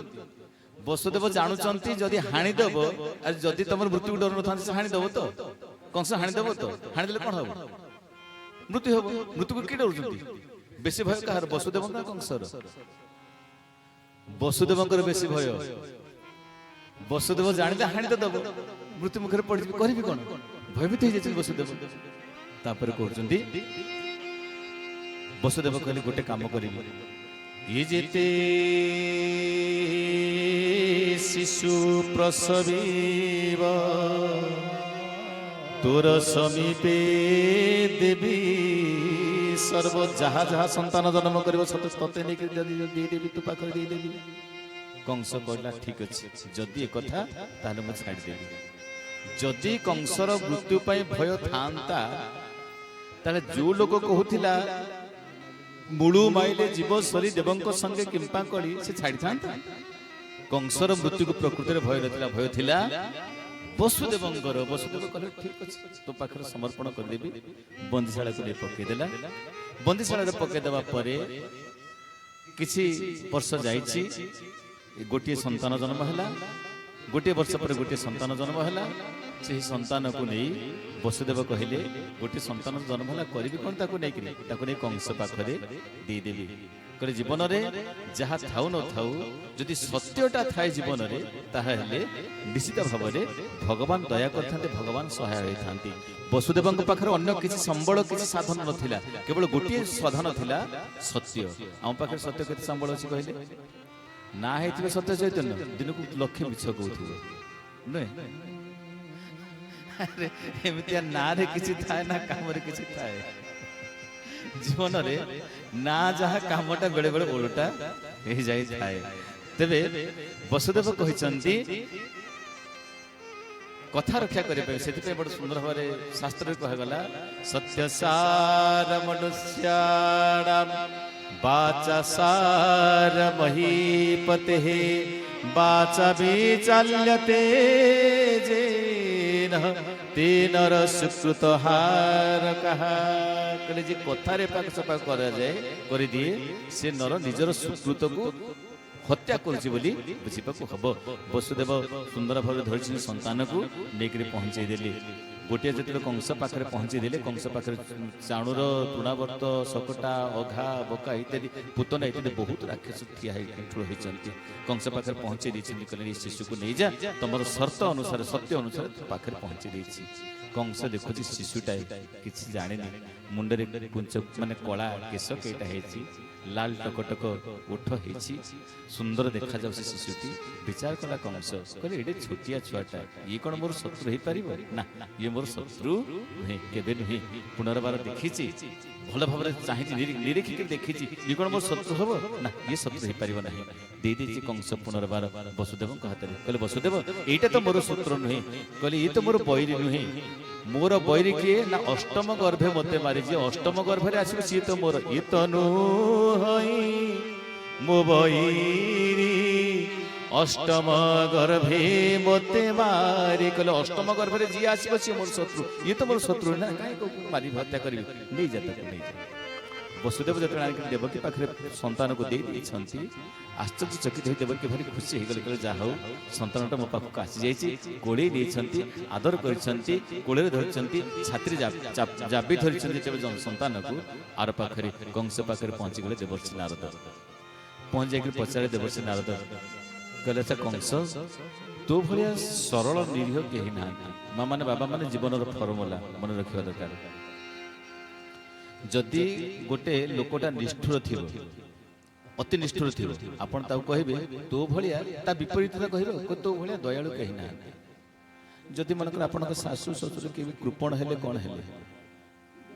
[SPEAKER 1] ବସୁଦେବ ଜାଣୁଛନ୍ତି ଯଦି ହାଣିଦେବ, ଆରେ ଯଦି ତମର ମୃତ୍ୟୁକୁ ଡରୁ ନଥାନ୍ତି ସେ ହାଣିଦେବ ତ? କଂସ ହାଣିଦେବ ତ? ହାଣିଦେଲେ କଣ ହବ? ମୃତ୍ୟୁ ହବ। ମୃତ୍ୟୁକୁ କିଏ ଡରୁଛନ୍ତି? ବେଶୀ ଭୟ କାହାର? ବସୁଦେବଙ୍କ ନା କଂସର? ବସୁଦେବଙ୍କର ବେଶୀ ଭୟ। ବସୁଦେବ ଜାଣିଲେ ହାଣି ତ ଦବ, ମୃତ୍ୟୁ ମୁଖରେ ପଡିଯିବ, କରିବି କଣ? ଭୟଭୀତ ହେଇଯାଇଛନ୍ତି ବସୁଦେବ। ତାପରେ କହୁଛନ୍ତି, ବସୁଦେବ କହିଲେ ଗୋଟେ କାମ କରିବି, ଇଏ ଯେତେ ଶିଶୁ ପ୍ରସବୀବ ତୋର ସମୀପେ ଦେବୀ ସର୍ବ, ଯାହା ଯାହା ସନ୍ତାନ ଜନ୍ମ କରିବ ତତେ ନେଇକି ଦେଇଦେବି, ତୁ ପାଖରେ ଦେଇଦେବି। କଂସ କହିଲା ଠିକ ଅଛି, ଯଦି ଏକଥା ତାହେଲେ ମୁଁ ଛାଡ଼ିଦେବି। ଯଦି କଂସର ମୃତ୍ୟୁ ପାଇଁ ଭୟ ଥାନ୍ତା ତାହେଲେ ଯୋଉ ଲୋକ କହୁଥିଲା ମୂଳୁ ମାଇଲେ ଜୀବ ସରି ଦେବଙ୍କ ସଙ୍ଗେ କିମ୍ପା କଳି, ସେ ଛାଡ଼ିଥାନ୍ତା? କଂସର ମୃତ୍ୟୁକୁ ପ୍ରକୃତରେ ଭୟ ନଥିଲା, ଭୟ ଥିଲା ବସୁଦେବଙ୍କର ବସୁଦେବ କହିଲେ ଠିକ ଅଛି ତୋ ପାଖରେ ସମର୍ପଣ କରିଦେବି। ବନ୍ଦିଶାଳାକୁ ନେଇ ପକେଇଦେଲା। ବନ୍ଦିଶାଳାରେ ପକେଇଦେବା ପରେ କିଛି ବର୍ଷ ଯାଇଛି, ଗୋଟିଏ ସନ୍ତାନ ଜନ୍ମ ହେଲା। ଗୋଟିଏ ବର୍ଷ ପରେ ଗୋଟିଏ ସନ୍ତାନ ଜନ୍ମ ହେଲା। ସେହି ସନ୍ତାନକୁ ନେଇ ବସୁଦେବ କହିଲେ ଗୋଟିଏ ସନ୍ତାନ ଜନ୍ମ ହେଲା, କରିବି କ'ଣ ତାକୁ ନେଇକିରି? ତାକୁ ନେଇ କଂସ ପାଖରେ ଦେଇଦେବି। କହିଲେ ଜୀବନରେ ଯାହା ଥାଉ ନଥାଉ ଯଦି ସତ୍ୟଟା ଥାଏ ଜୀବନରେ, ତାହେଲେ ନିଶ୍ଚିତ ଭାବରେ ଭଗବାନ ଦୟା କରିଥାନ୍ତି, ଭଗବାନ ସହାୟ ହୋଇଥାନ୍ତି। ବସୁଦେବଙ୍କ ପାଖରେ ଅନ୍ୟ କିଛି ସମ୍ବଳ, କିଛି ସାଧନ ନଥିଲା, କେବଳ ଗୋଟିଏ ସାଧନ ଥିଲା ସତ୍ୟ। ଆମ ପାଖରେ ସତ୍ୟ କେତେ ସମ୍ବଳ ଅଛି କହିଲେ? ନା ହେଇଥିବେ ସତ୍ୟ ଚୈତନ୍ୟ, ଦିନକୁ ଲକ୍ଷେ ମିଛ କହୁଥିବ ନୁହେଁ? ଏମିତିଆ ନାଁରେ କିଛି ଥାଏ ନା କାମରେ କିଛି ଥାଏ? ଜୀବନରେ ନା ଯାହା କାମଟା ବେଳେ ବେଳେ ଓଲଟା ହେଇଯାଇଥାଏ। ତେବେ ବସୁଦେବ କହିଛନ୍ତି କଥା ରକ୍ଷା କରିବା ପାଇଁ, ସେଥିପାଇଁ ବଡ଼ ସୁନ୍ଦର ଭାବରେ ଶାସ୍ତ୍ରରେ କୁହାଗଲା, ସତ୍ୟ ସାର ମନୁଷ୍ୟାଣାମ୍ ବାଚା ସାର ମହୀପତେ ବାଚା ବିଚାଲ୍ୟତେ ଯେନ ତେନର ସୁକୃତ ହାର କାହା। କହିଲେ ଯେ କଥାରେ ପାକ ସଫା କରାଯାଏ କରିଦିଏ, ସେ ନର ନିଜର ସୁକୃତକୁ ହତ୍ୟା କରୁଛି ବୋଲି ବୁଝିବାକୁ ହବ। ବସୁଦେବ ସୁନ୍ଦର ଭାବରେ ଧରିଛନ୍ତି ସନ୍ତାନକୁ, ନେଇକରି ପହଞ୍ଚେଇ ଦେଲେ। ଗୋଟିଏ ଯେତେବେଳେ କଂସ ପାଖରେ ପହଞ୍ଚେଇ ଦେଲେ, କଂସ ପାଖରେ ଚାଣୁର, ତୃଣାବର୍ତ୍ତ, ଶକଟା, ଅଘା, ବକା ଇତ୍ୟାଦି, ପୁତନା ଇତ୍ୟାଦି ବହୁତ ରାକ୍ଷସ ଠିଆ ହେଇକି ଠୁଳ ହେଇଛନ୍ତି। କଂସ ପାଖରେ ପହଞ୍ଚେଇ ଦେଇଛନ୍ତି। କହିଲେ ଏ ଶିଶୁକୁ ନେଇଯା, ତମର ସର୍ତ୍ତ ଅନୁସାରେ, ସତ୍ୟ ଅନୁସାରେ ପାଖରେ ପହଞ୍ଚେଇ ଦେଇଛି। କଂସ ଦେଖୁଛି ଶିଶୁଟାଏ କିଛି ଜାଣିନି, ମୁଣ୍ଡରେ କୁଞ୍ଚ ମାନେ କଳା କେଶ କେଇଟା ହେଇଛି, ଲାଲ ଟକଟକ ଓଠ ହେଇଛି, ସୁନ୍ଦର ଦେଖାଯାଉଛି ଶିଶୁଟି। ବିଚାର କଲା କଂସ, କହିଲେ ଏଇଟେ ଛୋଟିଆ ଛୁଆଟା, ଇଏ କ'ଣ ମୋର ଶତ୍ରୁ ହେଇପାରିବ? ନା, ଇଏ ମୋର ଶତ୍ରୁ ନୁହେଁ, କେବେ ନୁହେଁ। ପୁନର୍ବାର ଦେଖିଛି, ଭଲ ଭାବରେ ଚାହିଁଛି, ନିରୀକ୍ଷିକି ଦେଖିଛି, ଇଏ କ'ଣ ମୋର ଶତ୍ରୁ ହବ? ନା, ଇଏ ଶତ୍ରୁ ହେଇପାରିବ ନାହିଁ। ଦେଇଦେଇଛି କଂସ ପୁନର୍ବାର ବସୁଦେବଙ୍କ ହାତରେ। କହିଲେ ବସୁଦେବ ଏଇଟା ତ ମୋର ଶତ୍ରୁ ନୁହେଁ। କହିଲେ ଇଏ ତ ମୋର ବୈରୀ ନୁହେଁ। ମୋର ବୈରୀ କିଏ? ନା ଅଷ୍ଟମ ଗର୍ଭେ ମତେ ମାରିଛି, ଅଷ୍ଟମ ଗର୍ଭରେ ଆସିବ ସିଏ ତ ମୋର। ଇଏ ତ ନୁହଁ ମୋ ବୈରୀ, ଅଷ୍ଟମ ଗର୍ଭେ ମତେ ମାରି। କହିଲେ ଅଷ୍ଟମ ଗର୍ଭରେ ଯିଏ ଆସିବ ସିଏ ମୋର ଶତ୍ରୁ, ଇଏ ତ ମୋର ଶତ୍ରୁ ନା, କାହିଁକି ମାରି ହତ୍ୟା କରିବି? ନେଇଯା ତାକୁ, ନେଇଯା। ବସୁଦେବ ଯେତେବେଳେ ଆଣିକି ଦେବକୀ ପାଖରେ ସନ୍ତାନକୁ ଦେଇ ଦେଇଛନ୍ତି, ଆଶ୍ଚର୍ଯ୍ୟଚକିତ ହୋଇ ଦେବକୀ ଭାରି ଖୁସି ହେଇଗଲେ। କହିଲେ ଯାହା ହଉ ସନ୍ତାନଟା ମୋ ପାଖକୁ ଆସିଯାଇଛି। କୋଳେଇ ନେଇଛନ୍ତି, ଆଦର କରିଛନ୍ତି, କୋଳରେ ଧରିଛନ୍ତି, ଛାତିରେ ଜାବି ଧରିଛନ୍ତି ଯେତେବେଳେ ସନ୍ତାନକୁ। ଆର ପାଖରେ କଂସ ପାଖରେ ପହଞ୍ଚିଗଲେ ଦେବର୍ଷି ନାରଦ। ପହଞ୍ଚି ଯାଇକି ପଚାରେ ଦେବର୍ଷି ନାରଦ, କହିଲେ ଆଚ୍ଛା କଂସ, ତୋ ଭଳିଆ ସରଳ ନିରୀହ କେହି ନାହାନ୍ତି। ମା ମାନେ, ବାବା ମାନେ ଜୀବନର ଫର୍ମୁଲା ମନେ ରଖିବା ଦରକାର। ଯଦି ଗୋଟେ ଲୋକଟା ନିଷ୍ଠୁର ଥିବ, ଅତି ନିଷ୍ଠୁର ଥିବ, ଆପଣ ତାକୁ କହିବେ ତୋ ଭଳିଆ, ତା ବିପରୀତଟା କହିବେ ତୋ ଭଳିଆ ଦୟାଳୁ କେହି ନାହାନ୍ତି। ଯଦି ମନେକର ଆପଣଙ୍କ ଶାଶୁ ଶ୍ୱଶୁର କେବେ କୃପଣ ହେଲେ, କ'ଣ ହେଲେ,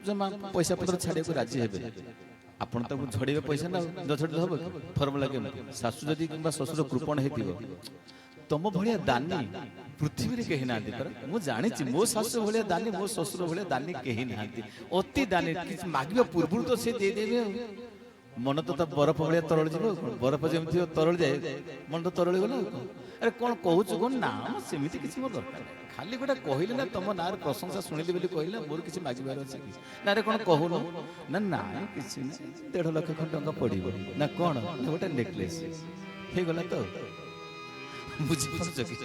[SPEAKER 1] ଜମା ପଇସା ପତ୍ର ଛାଡ଼ିବାକୁ ରାଜି ହେବେ, ଆପଣ ତାକୁ ଝଡ଼େଇବେ ପଇସା ନା, ଝଡ଼ିଲେ ହବ କି? ଫର୍ମୁଲା କେମିତି? ଶାଶୁ ଯଦି କିମ୍ବା ଶ୍ୱଶୁର କୃପଣ ହେଇଥିବ, ତମ ଭଳିଆ ଦାନୀ ପୃଥିବୀରେ କେହି ନାହାନ୍ତି। ମୁଁ ଜାଣିଛି ମୋ ଶାଶୁ ଭଳିଆ ଦାନୀ, ମୋ ଶ୍ୱଶୁର ଭଳିଆ ଦାନୀ କେହି ନାହାନ୍ତି। ଅତି ଦାନୀ, କିଛି ମାଗିବା ପୂର୍ବରୁ ତ ସେ ଦେଇଦେବେ ଆଉ। ମନ ତ ତା ବରଫ ଭଳିଆ ତରଳ ଯିବ। ବରଫ ଯେମିତି ତରଳି ଯାଏ, ମନ ତ ତରଳି ଗଲା। ଆରେ କ'ଣ କହୁଛୁ କ'ଣ? ନା ସେମିତି କିଛି ମୋର ଦରକାର ନାହିଁ, ଖାଲି ଗୋଟେ କହିଲେ ନା ତମ ନାଁରେ ପ୍ରଶଂସା ଶୁଣିଲି ବୋଲି କହିଲେ, ମୋର କିଛି ମାଗିବାର ଅଛି କି? ନା ଆରେ କ'ଣ କହୁନ? ନା ନାଇଁ କିଛି ନାହିଁ, 1.5 ଲକ୍ଷ ଟଙ୍କା ପଡ଼ିବ ନା କ'ଣ, ନା ଗୋଟେ ନେକଲେସ୍ ହେଇଗଲା ତ। ବୁଝିପାରୁଛ କି?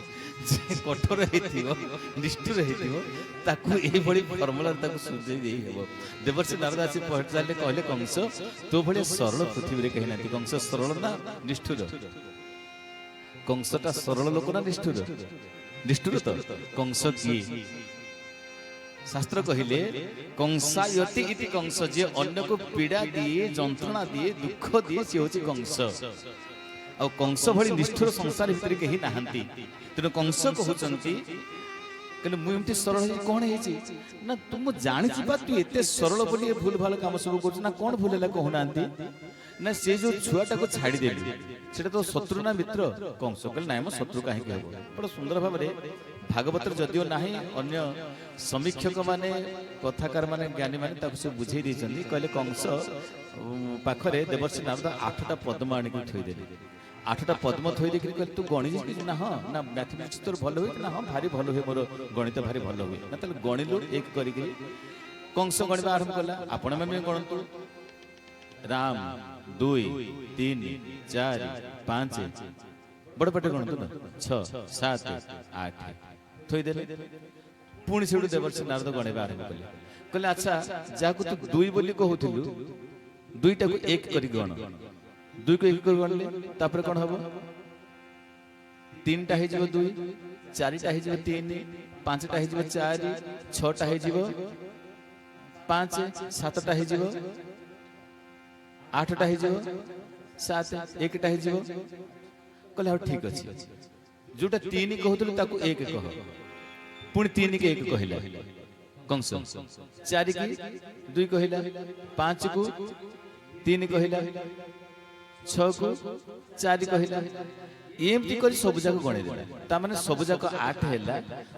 [SPEAKER 1] ଯେ କଠୋର ହେଇଥିବ, ନିଷ୍ଠୁର ହେଇଥିବ, ତାକୁ ଏଇଭଳି ଫର୍ମୁଲାରେ ତାକୁ ସୁଝେଇ ଦେଇ ହେବ। ଦେବର୍ଷି ନାରଦ ଆସି ପହଞ୍ଚିଲେ, କହିଲେ କଂସ ତୋ ଭଳିଆ ସରଳ ପୃଥିବୀରେ କେହି ନାହାନ୍ତି। କଂସ ସରଳ ନା ନିଷ୍ଠୁର? କଂସଟା ସରଳ ଲୋକ ନା ନିଷ୍ଠୁର? ନିଷ୍ଠୁର ତ। କଂସ କିଏ? ଶାସ୍ତ୍ର କହିଲେ କଂସାୟତି ଇତି କଂସ, ଯିଏ ଅନ୍ୟକୁ ପୀଡ଼ା ଦିଏ, ଯନ୍ତ୍ରଣା ଦିଏ, ଦୁଃଖ ଦିଏ, ସିଏ ହଉଛି କଂସ। ଆଉ କଂସ ଭଳି ନିଷ୍ଠୁର ସଂସାର ଭିତରେ କେହି ନାହାନ୍ତି। ତେଣୁ କଂସ କହୁଛନ୍ତି, କହିଲେ ମୁଁ ଏମିତି ସରଳ ହେଇଛି, କ'ଣ ହେଇଛି? ନା ମୁଁ ଜାଣିଛି ବା ତୁ ଏତେ ସରଳ ବୋଲି ଭୁଲ ଭଲ କାମ ସବୁ କରୁଛୁ। ନା କ'ଣ ଭୁଲ ହେଲା କହୁନାହାନ୍ତି? ନା ସେ ଯୋଉ ଛୁଆଟାକୁ ଛାଡ଼ିଦେଲି, ସେଟା ତ ଶତ୍ରୁ ନା ମିତ୍ର? କଂସ କହିଲେ ନାଇଁ ମୋ ଶତ୍ରୁ କାହିଁକି ହବ? ବଡ଼ ସୁନ୍ଦର ଭାବରେ ଭାଗବତରେ ଯଦିଓ ନାହିଁ, ଅନ୍ୟ ସମୀକ୍ଷକ ମାନେ, କଥାକାର ମାନେ, ଜ୍ଞାନୀ ମାନେ ତାକୁ ସବୁ ବୁଝେଇ ଦେଇଛନ୍ତି। କହିଲେ କଂସ ପାଖରେ ଦେବର୍ଷି ନାରଦ 8ଟା ପଦ୍ମ ଆଣିକି ଥୋଇଦେଲେ। आठटा पद्म थई देखि कहले तू गणि ना हाँ ना मैथमेटिक्स तोर भल हुए ना हाँ भारी भल हुए मोर गणित भारी भल हुए ना ताले गणिलु एक करिके कंस गणित आरंभ कला आपण में गणतु राम 2 3 4 5 बड़ पटे गणतु ना 6 7 8 थई देले पुणी से देवर्षि नारद गणिबा आरंभ कले कहले अच्छा जाकु तू 2 बोली कहउथिलु 2 टा को 1 करी गण 2 को 1 करी गणले तापर कोन हबो 3 टा हे जिवो 2 4 टा हे जिवो 3 5 टा हे जिवो 4 6 टा हे जिवो 5 7 टा हे जिवो 8 टा हे जिवो 7 1 टा हे जिवो कहले हाउ ठीक अछि जोटा 3 कहउथिलु ताकू 1 कह पुणी 3 के 1 कहिला कंस 4 की 2 कहिला 5 को 3 कहिला 6 को 4 कहिला एमती करी सब जाक गणे देला ता माने सब जाक 8 हैला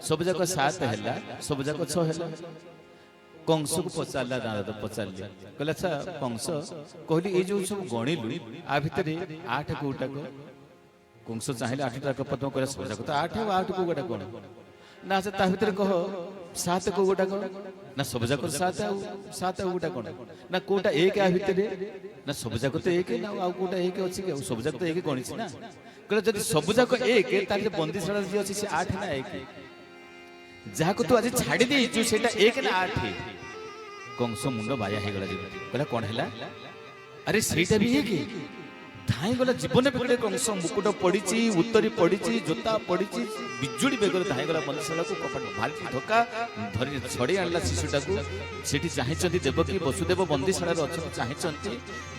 [SPEAKER 1] सब जाक 7 हैला सब जाक 6 हैला कंस को पचारला नारद पचारले कहला अच्छा कंस कहली ए जो सब गणिलु आ भितरे 8 कोटा को कंस चाहिले 8 टा पद्म करे सब जाक तो 8 और 8 को गोटा कोन ना से ता भितरे कह 7 को गोटा कोन ना सब जाक 7 और 7 गोटा कोन ना कोटा 1 आ भितरे ना सब जाक तो 1 ना आ कोटा 1 अछि के सब जाक तो 1 गणिस ना कहले जदि सब जाक 1 ताले बंदीशाला जे अछि से 8 ना 1 जाको तू आज छाड़ी दे जो सेटा 1 ना 8 कंस मुंड बाया हे गला कहला कोन हैला अरे सेटा भी 1 धाई गला जीवन बेगड़े कंस मुकुट पड़ीची उत्तरी पड़ीची जोता पड़ीची बिजुड़ी बेगर धाई गला बंदीशाला को कपट भारी धक्का धरि छड़ी आनला शिशुटा को सेठी चाहेचंती देवकी वसुदेव बंदीशाला रे अछि चाहेचंती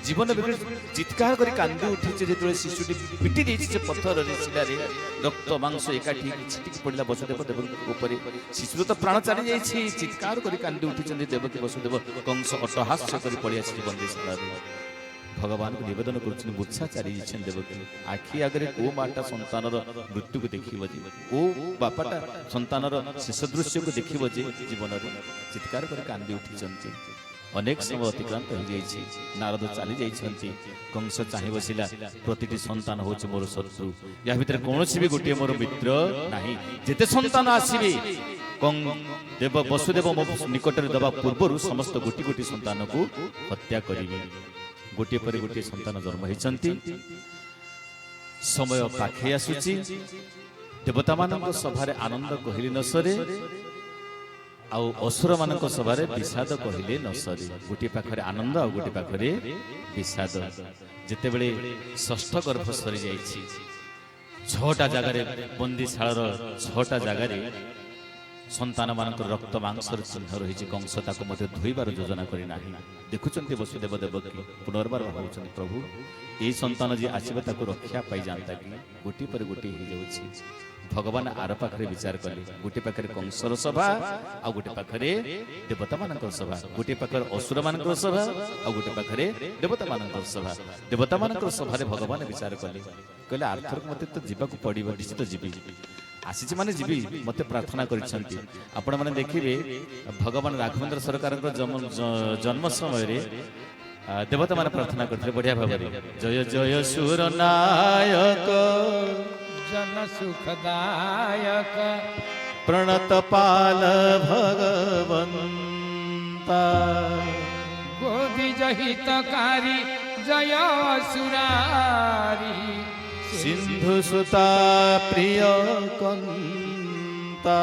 [SPEAKER 1] जीवन बेगड़े चित्कार करी कांदी उठिचे जेतले शिशुटी पिटी देछि जे पत्थर रे शिला रे रक्त मांस एकाठी छिटिक पड़िला वसुदेव देवकी ऊपर शिशु तो प्राण चली जाइछि चित्कार करी कांदी उठिचंती देवकी वसुदेव कंस अट्टहास्य करी पड़ी आछि बंदीशाला रे भगवान को निवेदन कर बुच्छा चारी देवकी आखि आगे को माटा संतान मृत्यु को देखिए को बापाटा संतान शेष दृश्य को देखिए जीवन में चित्कार कर कांदी उठी अनेक समय अतिक्रांत हो जाइए नारद चली जाइए कंस चाह बसला प्रति संतान हूँ मोर शत्रु या भीतर कौन भी गोटे मोर मित्र नहीं जिते संतान आसवे देव वसुदेव मो निकट में दबा पूर्व समस्त गोटी गोटी संतान को हत्या करेंगे गोटे पर गोटे संतान जन्म होती समय पाखे आसुची देवता मान सभारे आनंद कहले न सरे आउ असुर मान सभारे विषाद कहले न सरे गोटे पाखरे आनंद आ गोटे पाखरे विषाद जेते बेले षष्ठ गर्भ सरी जाइछि 6टा जगार बंदीशालार 6टा जगार संतान मान रक्त मांसर चिन्ह रही कंस ताको मध्य धोइबार योजना करना देखुंत वसुदेव देवकी पुनर्बार भावुं प्रभु ये संतान जी आसवे ताको रक्षा पाई जानता कि गोटे पर गोटे हो जाउछि भगवान आर पाखरे विचार कले गोटे पाखरे कंसर सभा आ गोटे पाखरे देवता मानकर सभा गोटे पाखरे असुर मानकर सभा आ गोटे पाखरे देवता मानकर सभा देवता मानकर सभारे भगवान विचार कले कहले आर्थर मते तो जीवाक पड़िबो निश्चित जीवी आसी माने जीवी मते प्रार्थना करिसंती आपण माने देखिबे भगवान राघवेंद्र सरकार जन्म समय रे देवता माने प्रार्थना करथे बढ़िया भाबरे जय जय सुर नायक
[SPEAKER 2] जन सुखदायक
[SPEAKER 1] प्रणत पाल भगवंता
[SPEAKER 2] गोदी जहितकारी जय सुरारी
[SPEAKER 1] सिंधु सुता प्रिय कंता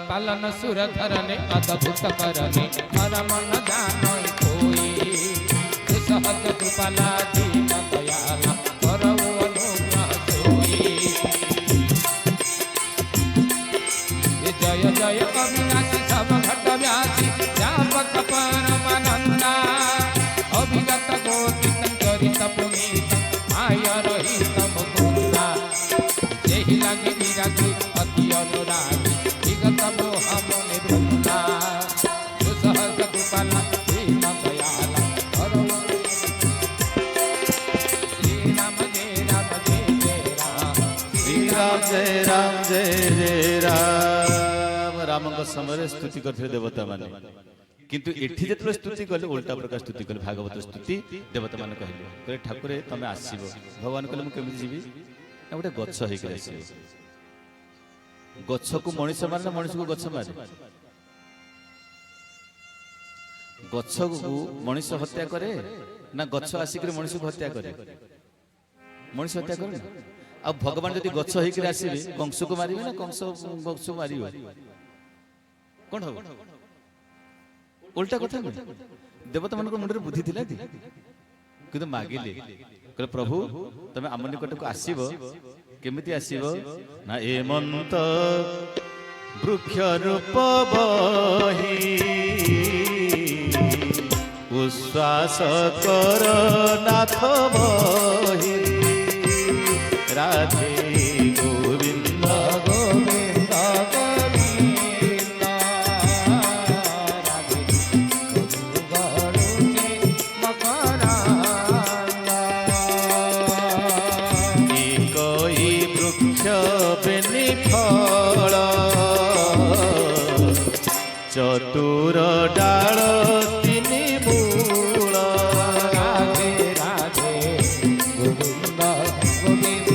[SPEAKER 2] पालन सुर धरने अद्भुत करने हर मन जानो कोई सहज कृपाला दीन दयाला करौ अनुग्रह सोई जय जय अविनाशी सब घट व्यासी व्यापक परमानंदा अभिगत गोति संचरित पुनीत आय रहित मुकुंदा जेहि लागी विरागी अति अनुरागी विगत मोह मुनि वृंदा सुसहज कृपाला दीन दयाला करौ श्री राम जय राम जय जय राम
[SPEAKER 1] श्री राम जय राम जय जय राम राम को समय स्तुति करथे देवता माने किंतु एठी जेतले स्तुति कले उल्टा प्रकार स्तुति कले भागवत स्तुति देवता मान कहले ठाकुर तमे आसीबो भगवान कहले मु केमि जीवी ना गोटे गच्छ हे के आसीबो गच्छ को मनुष्य मारे ना मनुष्य को गच्छ मारे गच्छ को मनुष्य हत्या करे ना गच्छ आसिक मनुष्य को हत्या करे मनुष्य हत्या करे ना अब भगवान जदि गच्छ हे के आसीबे कंस को मारिबे ना कंस गच्छ को मारिबो कोन हो उल्टा कथा नहीं देवता मान मुंडे बुद्धि थिला कि मागिले कहले प्रभु तमे आम निकट को आसीबो केमिति आसीबो ना एमंत वृक्ष रूप बही उश्वास कर नाथ बही राधे गोविंद
[SPEAKER 2] गोविंद गोविंद राधे गरुजे मकरांदा
[SPEAKER 1] एकई वृक्ष बेनि फल चतुर डाल तिनि मूल
[SPEAKER 2] राधे राधे गोविंद गोविंद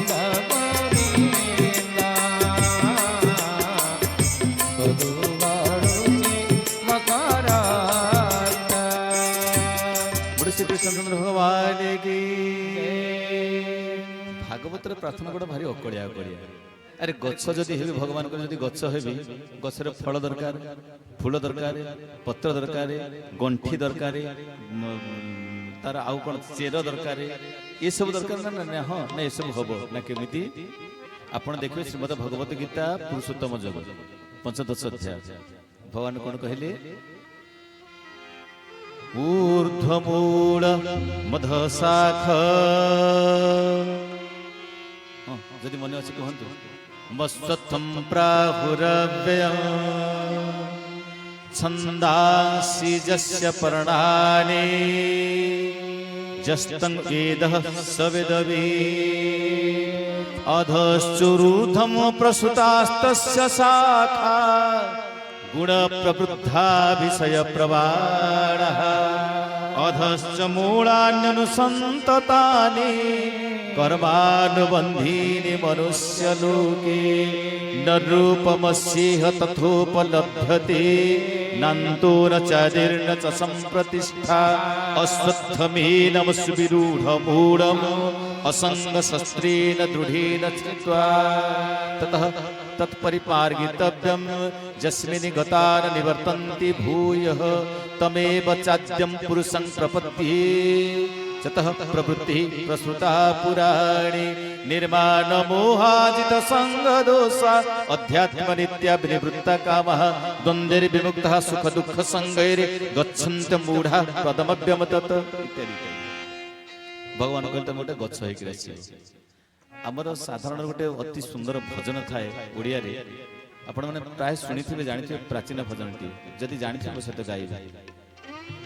[SPEAKER 2] गोविंद गरुजे मकरांदा
[SPEAKER 1] बड़े श्री कृष्णचंद्र भगवान की भागवत प्रार्थना गोटे भारी अकड़िया अकड़िया अरे गच्छ जदि हेबी भगवान को जदि गच्छ हेबी गछरे फल दरकार फूल दरकार पत्र दरकार गंठी दरकार तार आउ कोन चेर दरकार ये सब दरकार ना ना हां ना ये सब हबो ना केमिति आपण देखिबे श्रीमद् भगवत गीता पुरुषोत्तम जग पंचदश अध्याय भगवान कोन कहले ऊर्ध्वमूल मधशाख जदि मन अच्छे कहतु मस्तम प्राहुरव्ययम् छन्दांसि जस्य पर्णानि जस्तं वेदः स वेदवित् अधश्चुरूधं प्रसुतास्तस्य शाखा गुणप्रवृद्धा विषयप्रवाणः अधश्च मूलान्यनुसन्ततानि कर्मानुबन्धीनि मनुष्यलोके न रूपमस्येह तथोपलभ्यते नान्तो न चादिर्न च सम्प्रतिष्ठा अश्वत्थमेनं सुविरूढमूढम् असङ्गशस्त्रेण दृढेन चित्वा ततः तत्परिपार्गितव्यं यस्मिन् गता न निवर्तन्ति भूयः तमेव चाद्यं पुरुषं प्रपद्ये ततः प्रवृत्ति प्रसृता पुराणी निर्माण मोहाजित संगदोष अध्यात्म नित्य विनिवृत्त कामः द्वन्द्वैर्विमुक्तः सुख दुःख संगैर् गच्छन्त मूढ़ा पदमव्यमतत इत्यादि भगवान कहते गोटे गच्छ होइकि अछि आमर साधारण गोटे अति सुंदर भजन थाए ओडिया रे आपण माने प्राय सुनिथिबे जानिथिबे प्राचीन भजनटी जदि जानिथिबे सेत गाइबा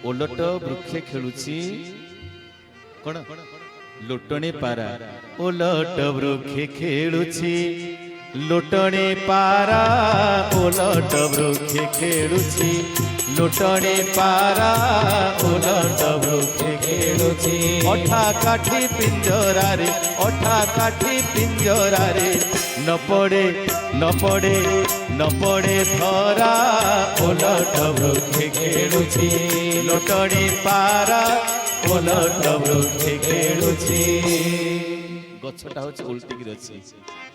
[SPEAKER 1] ओलट वृक्ष खेलुची कोन लोटणी पारा ओलट वृक्ष खेलुची लोटणी पारा ओलट वृक्ष खेलुची लोटणी पारा ओलट वृक्ष खेलुची अठा काठी पिंजरा रे अठा काठी पिंजरा रे न पड़े न पड़े न पड़े धरा ओलट वृक्ष खेलुची लोटणी पारा ओलट वृक्ष खेलुची गछटा होची उल्टी कि अछि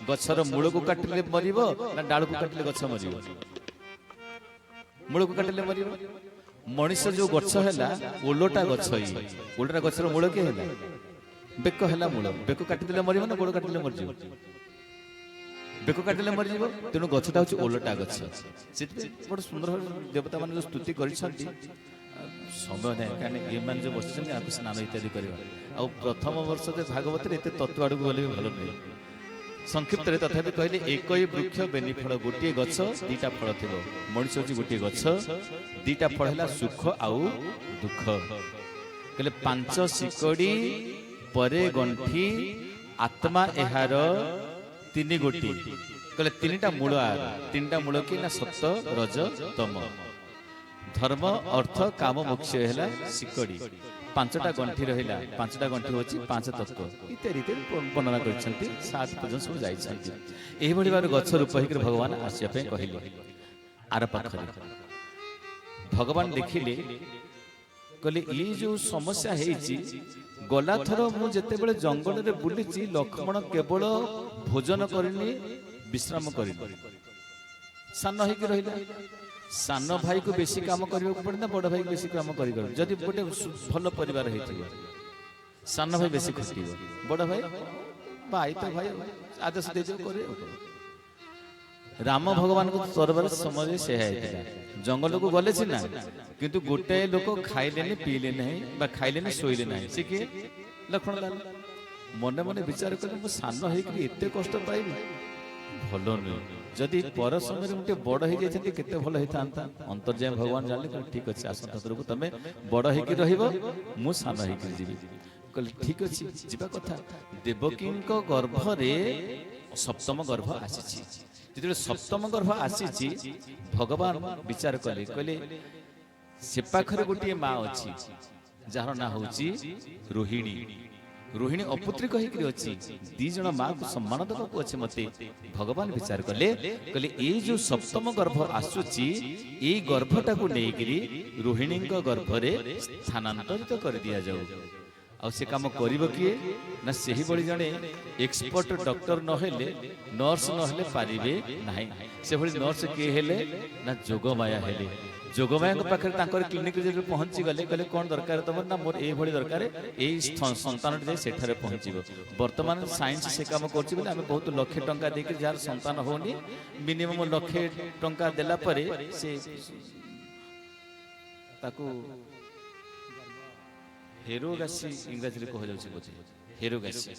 [SPEAKER 1] गछर मूल को काटिले मरिबो ना डाल को काटिले गछ मरिबो मूल को काटिले मरिबो मनुष्य जो गछ हैला ओलोटा गछ ही ओलोटा गछर मूल के हैला बेक हैला मूल बेक काटिले मरिबो ना गोड़ काटिले मरिबो बेक काटिले मरिबो तेनु गछटा होची ओलोटा गछ सेति बड़ सुंदर देवता मान जो स्तुति करिसंती समय नहीं कारण ये मान जो बस स्नान इत्यादि करवा आ प्रथम वर्ष जो भागवत एत तत्व आड़ गले भी भल नहीं संक्षिप्त तथापि कहले एक वृक्ष बेनिफल गोटे गछ दीटा फल थी मनुष्य हूँ गोटे गछ दीटा फल है सुख आउ दुख कहले पांच सिकड़ी परे गंठी आत्मा एहार तीन गोटी कहले तीनटा मूल आर तीनटा मूल कि ना सत रज तम धर्म अर्थ काम मोक्ष है शिकड़ी पांचटा गंठी रहा पांचटा गंठी हूँ पांच तत्व इत्यादि वर्णना कर सात पर्यटन सब जाइए भाव गछ रूप होकर भगवान आसपा कहले आर पाखरे भगवान देखिले कहले ये जो समस्या है गला थर मुझे जंगल में बुली लक्ष्मण केवल भोजन करनी विश्राम कर सान हो रहा सान भाई को बेसी काम करने पड़े ना बड़ भाई को बेसी काम कर जदि गोटे भल परिवार हो सान भाई बेसी खटे बड़ भाई भाई तो भाई आदेश दे राम भगवान को दरबार समय से जंगल को गले ना किंतु गोटे लोक खाइले पीले ना खाइले शोइले ना सी किए लक्ष्मण लाल मन मन विचार कले सान होते कष्ट पाइबी भल नुह जदि पर समय गोटे बड़ हो जाते केते भल होता अंतर्जाम भगवान जानले ठीक अच्छे आसंता तरफ तुम बड़ हो सान होगी कहले ठीक अच्छे जीवा कथा देवकी गर्भरे सप्तम गर्भ आसी जो सप्तम गर्भ आसी भगवान विचार कले कहले से पाखरे गोटे माँ अच्छी जार ना हूँ रोहिणी रोहिणी अपुत्री कहीकि अच्छी दी जन माँ को सम्मान देवा अच्छे मत भगवान विचार कले कहले ये जो सप्तम गर्भ आसुची ये गर्भटा को लेकिरी रोहिणी गर्भरे स्थानांतरित कर दिया जाऊ आ से काम करिबो किए ना सही बड़ी जने एक्सपर्ट डॉक्टर नहेले नर्स नहेले पारिबे नाही से भली नर्स किए हेले ना जोगमाया हेले जोगमाया पाखे तांकर क्लिनिक जे पहुंची गले कहले कोन दरकार तमर ना मोर ए भली दरकार ए संतान जे सेठारे पहुंचीबो वर्तमान साइंस से काम करछि बले हम बहुत लाख टंका देके जार संतान होनी मिनिमम लाख टंका देला परे से ताकू हेरोगासी इंग्रजी कह जाए हेरोगासी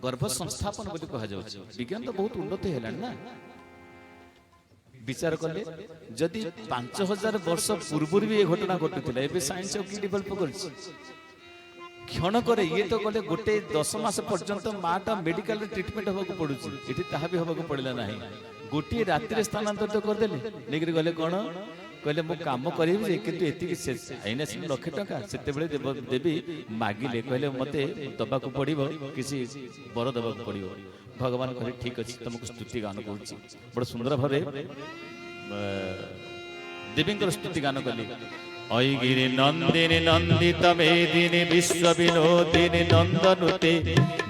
[SPEAKER 1] गर्भ संस्थापन बोली कह जाए विज्ञान तो बहुत उन्नति है ना विचार कले जदि 5000 वर्ष पूर्व भी ये घटना घटुला एबे साइंस की डेभलप कर क्षण करे ये तो कले गोटे 10 मास पर्यंत माटा मेडिकल ट्रीटमेंट होगा पड़ू ये ताहा भी होगा पड़ला ना गोटे राति स्थानांतरित करदे लेकिन गले कौन कहले मु काम करी किंतु एति आईना सिन लाख टका सेते बेले देवी मागिले कहले मते दबा को पड़िबो किसी बर दबा को पड़िबो भगवान कहले ठीक अछि तुमको स्तुति गान करछि बड़ सुंदर भाबे देवींकर स्तुति गान कली ऐगिरि नंदिनी नंदित मेदिनी विश्व विनोदिनी नंदनुते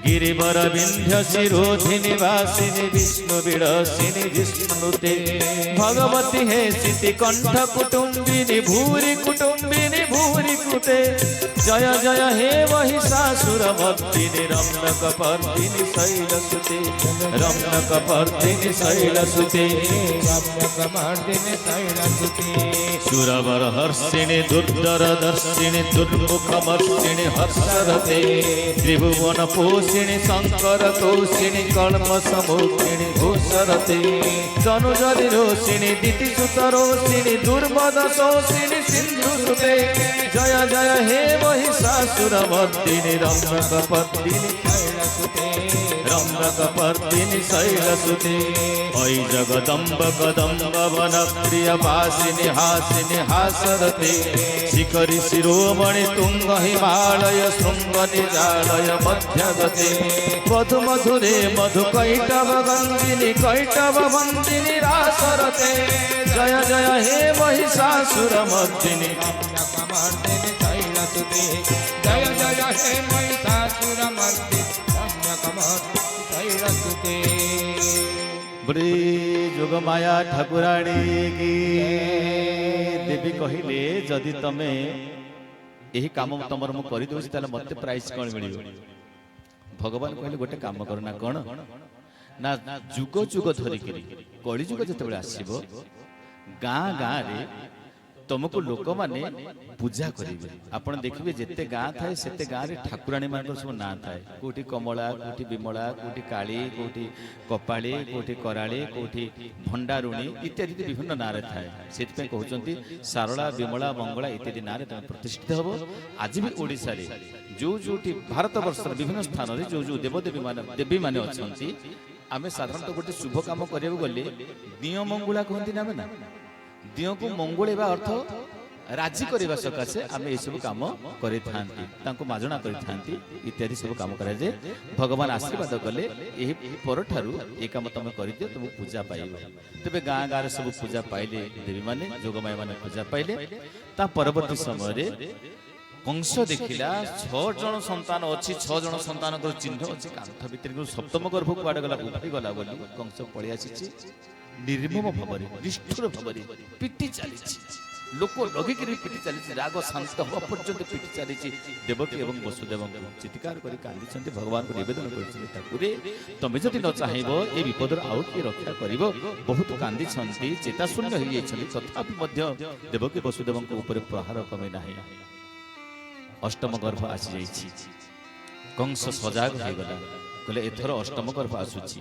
[SPEAKER 1] गिरिवर विंध्य शिरोधिनी वासिनी विष्णु विलासिनी विष्णुते भगवती हे सिद्धि कंठ कुटुंबिनी भूरि कुटे जय जय हे महिषासुर मर्दिनी रम्यक पर्दिनी शैलसुते रम्यक पर्दिनी शैलसुते रम्यक मर्दिनी शैलसुते सुरवर हर्षिणी दुर्धर दर्शिनी दुर्मुखमर्षिणी हर्षरते त्रिभुवन पोषिणी शंकर तोषिणी कल्प समोक्षिणी घोषरते जनुजरि रोषिणी दितिसुत रोषिणी दुर्मद शोषिणी सिंधुसुते जय जय हे महिषासुर मर्दिनी रम्यक पर्दिनी शैलसुते रम्यक पर्दिनी शैलसुते ऐ जगदम्ब कदम्ब वन प्रिय वासिनी हासिनी हासरते शिखरि शिरोमणि तुंग हिमालय शृंग निजालय मध्यगते मधु मधुरे मधु कैटव वंदिनी रासरते जय जय हे महिषासुर मर्दिनी मर्दिनी शैलसुते जय जय हे महिषासुर मर्दिनी रम्यक मर्दिनी शैलसुते बड़ी जोग माया ठाकुराणी की देवी कहले जदि तमे यही काम तुम मु कर दूसरी ताले मते प्राइस कौन मिल भगवान कहले गोटे काम करना कौन ना जुग जुग धरिक कली जुग जिते आसब गाँ गाँ रे तुमको लोक माने पूजा करेंगे आपड़ देखिए जिते गाँ थाए से गाँ रे ठाकुराणी मान सब ना थाए कोठी कमला कोठी विमला कोठी काली कोठी कपाली कोठी कराली कोठी भंडारुणी इत्यादि विभिन्न ना रे थाए से कहते सारला विमला मंगला इत्यादि ना तुम प्रतिष्ठित हम आज भी ओडिशा रे जो जो भारत वर्ष विभिन्न स्थान रे जो जो देवी माने अच्छा आम साधारणतः गोटे शुभ कम करा गले दिय मंगुला कहती ना ना ଦିଅଙ୍କୁ ମଙ୍ଗୁଳିବା ଅର୍ଥ ରାଜି କରିବା ସକାଶେ ଆମେ ଏସବୁ କାମ କରିଥାନ୍ତି, ତାଙ୍କୁ ମାଜଣା କରିଥାନ୍ତି ଇତ୍ୟାଦି ସବୁ କାମ କରାଯାଏ। ଭଗବାନ ଆଶୀର୍ବାଦ କଲେ ଏହି ପରଠାରୁ ଏ କାମ ତମେ କରିଦିଅ, ତୁମକୁ ପୂଜା ପାଇବ। ତେବେ ଗାଁ ଗାଁରେ ସବୁ ପୂଜା ପାଇଲେ, ଦେବୀମାନେ ଯୋଗମାୟା ମାନେ ପୂଜା ପାଇଲେ। ତା ପରବର୍ତ୍ତୀ ସମୟରେ କଂସ ଦେଖିଲା 6 ଜଣ ସନ୍ତାନ ଅଛି, 6 ଜଣ ସନ୍ତାନଙ୍କର ଚିହ୍ନ ଅଛି କାନ୍ଥ ଭିତରେ, କିନ୍ତୁ ସପ୍ତମ ଗର୍ଭ କୁଆଡେ ଗଲା ଉଠିଗଲା ବୋଲି କଂସ ପଳେଇ ଆସିଛି। ନିର୍ମମ ଭାବରେ ନିଷ୍ଠୁର ଭାବରେ ପିଟି ଚାଲିଛି, ଲୋକ ଲଗେଇକିରି ପିଟି ଚାଲିଛି, ରାଗ ଶାନ୍ତ ହବା ପର୍ଯ୍ୟନ୍ତ ପିଟି ଚାଲିଛି। ଦେବକୀ ଏବଂ ବସୁଦେବଙ୍କୁ ଚିତ୍କାର କରି କାନ୍ଦିଛନ୍ତି, ଭଗବାନଙ୍କୁ ନିବେଦନ କରିଛନ୍ତି ଠାକୁରେ ତମେ ଯଦି ନ ଚାହିଁବ ଏ ବିପଦରୁ ଆଉ କିଏ ରକ୍ଷା କରିବ। ବହୁତ କାନ୍ଦିଛନ୍ତି, ଚେତାଶୂନ୍ୟ ହେଇଯାଇଛନ୍ତି, ତଥାପି ମଧ୍ୟ ଦେବକୀ ବସୁଦେବଙ୍କ ଉପରେ ପ୍ରହାର କମେ ନାହିଁ। ଅଷ୍ଟମ ଗର୍ଭ ଆସିଯାଇଛି, କଂସ ସଜାଗ ହେଇଗଲା, କହିଲେ ଏଥର ଅଷ୍ଟମ ଗର୍ଭ ଆସୁଛି।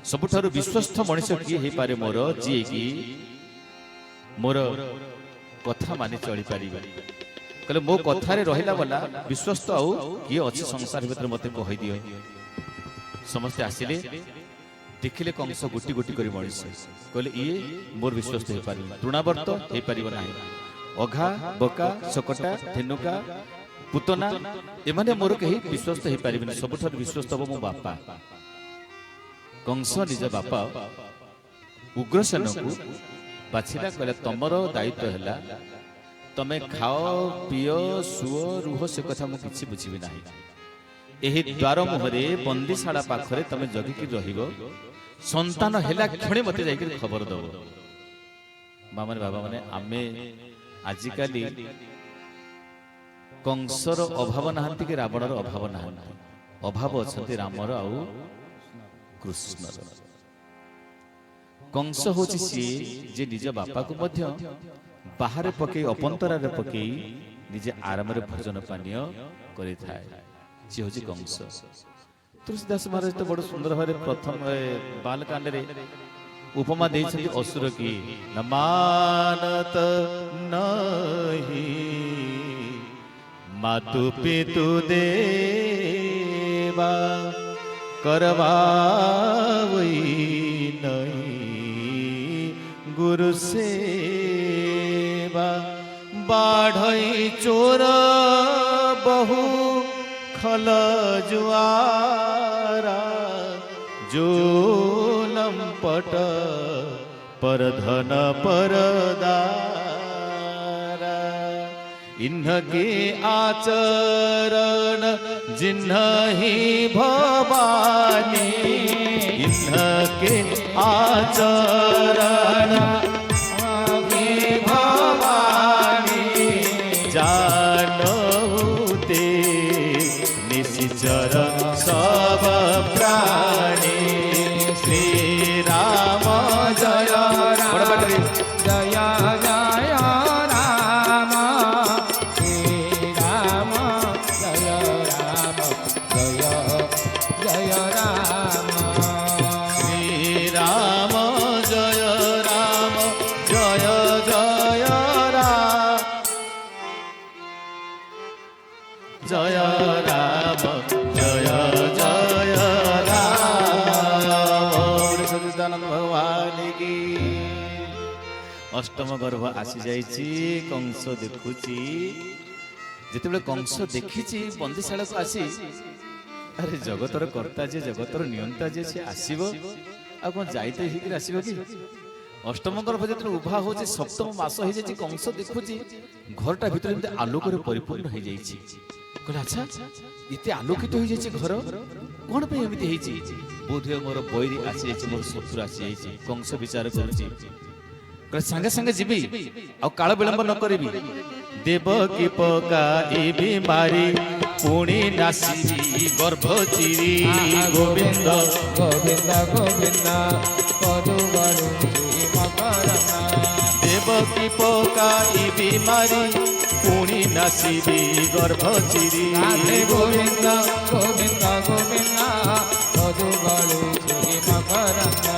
[SPEAKER 1] ସବୁଠାରୁ ବିଶ୍ୱସ୍ତ ମଣିଷ କିଏ ହେଇପାରେ ମୋର, ଯିଏକି ମୋର କଥା ମାନି ଚଳିପାରିବେ। କହିଲେ ମୋ କଥାରେ ରହିଲା ବାଲା ବିଶ୍ୱସ୍ତ ଆଉ କିଏ ଅଛି ସଂସାର ଭିତରେ, ମତେ କହିଦିଅ। ସମସ୍ତେ ଆସିଲେ, ଦେଖିଲେ କଂସ ଗୋଟି ଗୋଟି କରି ମଣିଷ, କହିଲେ ଇଏ ମୋର ବିଶ୍ୱସ୍ତ ହେଇପାରିବ, ତୃଣାବର୍ତ୍ତ ହେଇପାରିବ ନାହିଁ, ଅଘା ବକା ଶକଟା ଧେନୁକା ପୁତନା ଏମାନେ ମୋର କେହି ବିଶ୍ୱସ୍ତ ହେଇପାରିବେନି, ସବୁଠାରୁ ବିଶ୍ୱସ୍ତ ହବ ମୋ ବାପା। କଂସ ନିଜ ବାପା ଉଗ୍ରସେନକୁ ବାଛିଲା, କହିଲା ତମର ଦାୟିତ୍ୱ ହେଲା ତମେ ଖାଅ ପିଅ ଶୁଅ ରୁହ, ସେ କଥା ମୁଁ କିଛି ବୁଝିବି ନାହିଁ। ଏହି ଦ୍ୱାର ମୁହଁରେ ବନ୍ଦିଶାଳା ପାଖରେ ତମେ ଜଗିକି ରହିବ, ସନ୍ତାନ ହେଲା କ୍ଷଣେ ମତେ ଯାଇକି ଖବର ଦବ। ମା ମାନେ ବାବା ମାନେ ଆମେ ଆଜିକାଲି କଂସର ଅଭାବ ନାହାନ୍ତି କି ରାବଣର ଅଭାବ ନାହାନ୍ତି, ଅଭାବ ଅଛନ୍ତି ରାମର ଆଉ କୃଷ୍ଣର। କଂସ ହଉଛି ସିଏ ଯେ ନିଜ ବାପାକୁ ମଧ୍ୟ ବାହାରେ ପକେଇ ଅପନ୍ତରାରେ ପକେଇ ନିଜେ ଆରାମରେ ଭୋଜନ ପାନୀୟ କରିଥାଏ, ସିଏ ହଉଛି କଂସ। ତୁଳସୀଦାସ ମହାରାଜ ତ ବଡ ସୁନ୍ଦର ଭାବରେ ପ୍ରଥମ ବାଲକାଣ୍ଡରେ ଉପମା ଦେଇଛନ୍ତି, ଅସୁର କି ନ ମାନତ ନାହିଁ ମାତୁ ପିତୁ ଦେବା करवावई नहीं गुरु सेवा। बाढ़ई चोर बहु खल जुआरा जो लंपट पर धन परदारा। इन्हके आचरण जिन्हि भवानी, इन्हके आचरण भवानी जानते निशिचर सब प्राणी। श्री राम जय राम जय जय राम, श्री राम जय राम जय जय राम, श्री राम जय राम जय जय राम, जय राम जय जय राम। सच्चिदानंद भगवान की। अष्टम गर्भ आसी जाइछि, कंस देखुछि। जेतेबेले कंस देखिछि बंदीशाला को आसी, अरे जगतर कर्ता जे जगतर नियंता जे से आसीबो आ कोन जाइते हिकि आसीबो कि। अष्टम गर्भ जेतेबेले उभा होछि, सप्तम मास हो जाइछि, कंस देखुछि घरटा भितर एते आलोक रे परिपूर्ण हो जाइछि। कहले अच्छा एते आलोकित हो जाइछि घर, कोन पे एमिति हेछि? बोधे मोर बैरी आसी जाइछि, मोर शत्रु आसी जाइछि। कंस विचार करछि, कहले संगे संगे जीवी आ काल विलंब न करिबी। देवकी पकाइबी मारी पुणी नासी गर्भ चिरी। गोविंद
[SPEAKER 2] गोविंद गोविंद पदुगरु मकरना।
[SPEAKER 1] देवकी पकाइबी मारी पुणी नासीबी गर्भ चिरी।
[SPEAKER 2] गोविंद गोविंद गोविंद पदुगरु मकरना।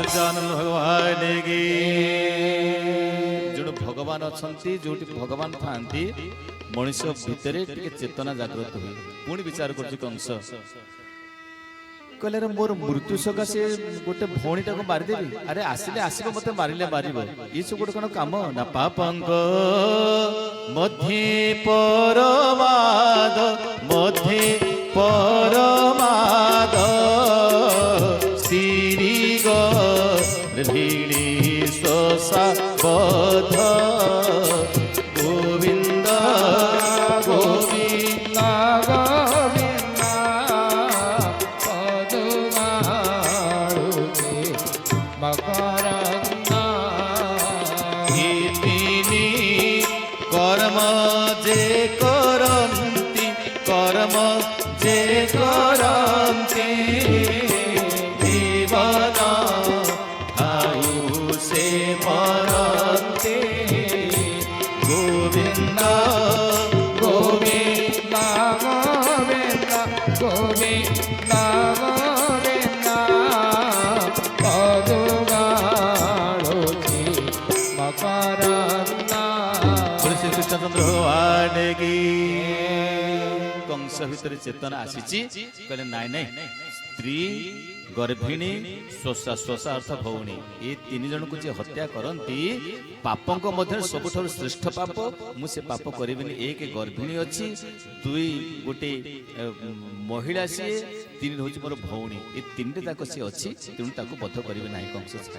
[SPEAKER 1] जानन भगवान की। जो भगवान अछंती, जोटी भगवान थांती, मनुष्य भितरे टिके चेतना जागृत हुई। पुणी विचार करछि कंस, କହିଲେ ରେ ମୋର ମୃତ୍ୟୁ ସକାଶେ ଗୋଟେ ଭଉଣୀଟାକୁ ମାରିଦେବି? ଆରେ ଆସିଲେ ଆସିବ, ମତେ ମାରିଲେ ମାରିବ, ଇଏ ସବୁ ଗୋଟେ କଣ କାମ? ନା ପାପଙ୍କ ମଧ୍ୟେ ପରମାଦ, ମଧ୍ୟେ ପରମାଦ, ସ୍ତ୍ରୀ ଗର୍ଭିଣୀ ଶୋଷା ବଧ, ଗୋବିନ୍ଦ ଗୋବିନ୍ଦ
[SPEAKER 2] ଗୋବିନ୍ଦ ପଦୁମାଳୁତେ ମକରନ୍ଦ।
[SPEAKER 1] ତିନି କର୍ମ ଯେ କରନ୍ତି, କର୍ମ ଯେ କରନ୍ତି, ଜୀବନ ଥାଉ ସେ ମରନ୍ତି, ଗୋବିନ୍ଦ ଗୋବିନ୍ଦ
[SPEAKER 2] ଗୋବିନ୍ଦ ଗୋବିନ୍ଦ ଗୋବିନ୍ଦ ପଦୁମାଳୁତେ ମକରନ୍ଦ।
[SPEAKER 1] ଶ୍ରୀକୃଷ୍ଣଚନ୍ଦ୍ର ଆଡ଼େଗି କଂସ ଭିତରେ ଚେତନା ଆସିଛି, କହିଲେ ନାଇଁ ନାଇଁ, ସ୍ତ୍ରୀ ଗର୍ଭିଣୀ ଶୋଷା, ଶୋଷା ଅର୍ଥ ଭଉଣୀ, ଏ ତିନି ଜଣଙ୍କୁ ଯିଏ ହତ୍ୟା କରନ୍ତି ପାପଙ୍କ ମଧ୍ୟରେ ସବୁଠାରୁ ଶ୍ରେଷ୍ଠ ପାପ, ମୁଁ ସେ ପାପ କରିବିନି। ଏକ ଗର୍ଭିଣୀ ଅଛି, ଦୁଇ ଗୋଟେ ମହିଳା ସିଏ, ତିନି ହଉଛି ମୋର ଭଉଣୀ, ଏ ତିନିଟି ଯାକ ସିଏ ଅଛି, ତେଣୁ ତାକୁ ବଧ କରିବେ ନାହିଁ କଂସ।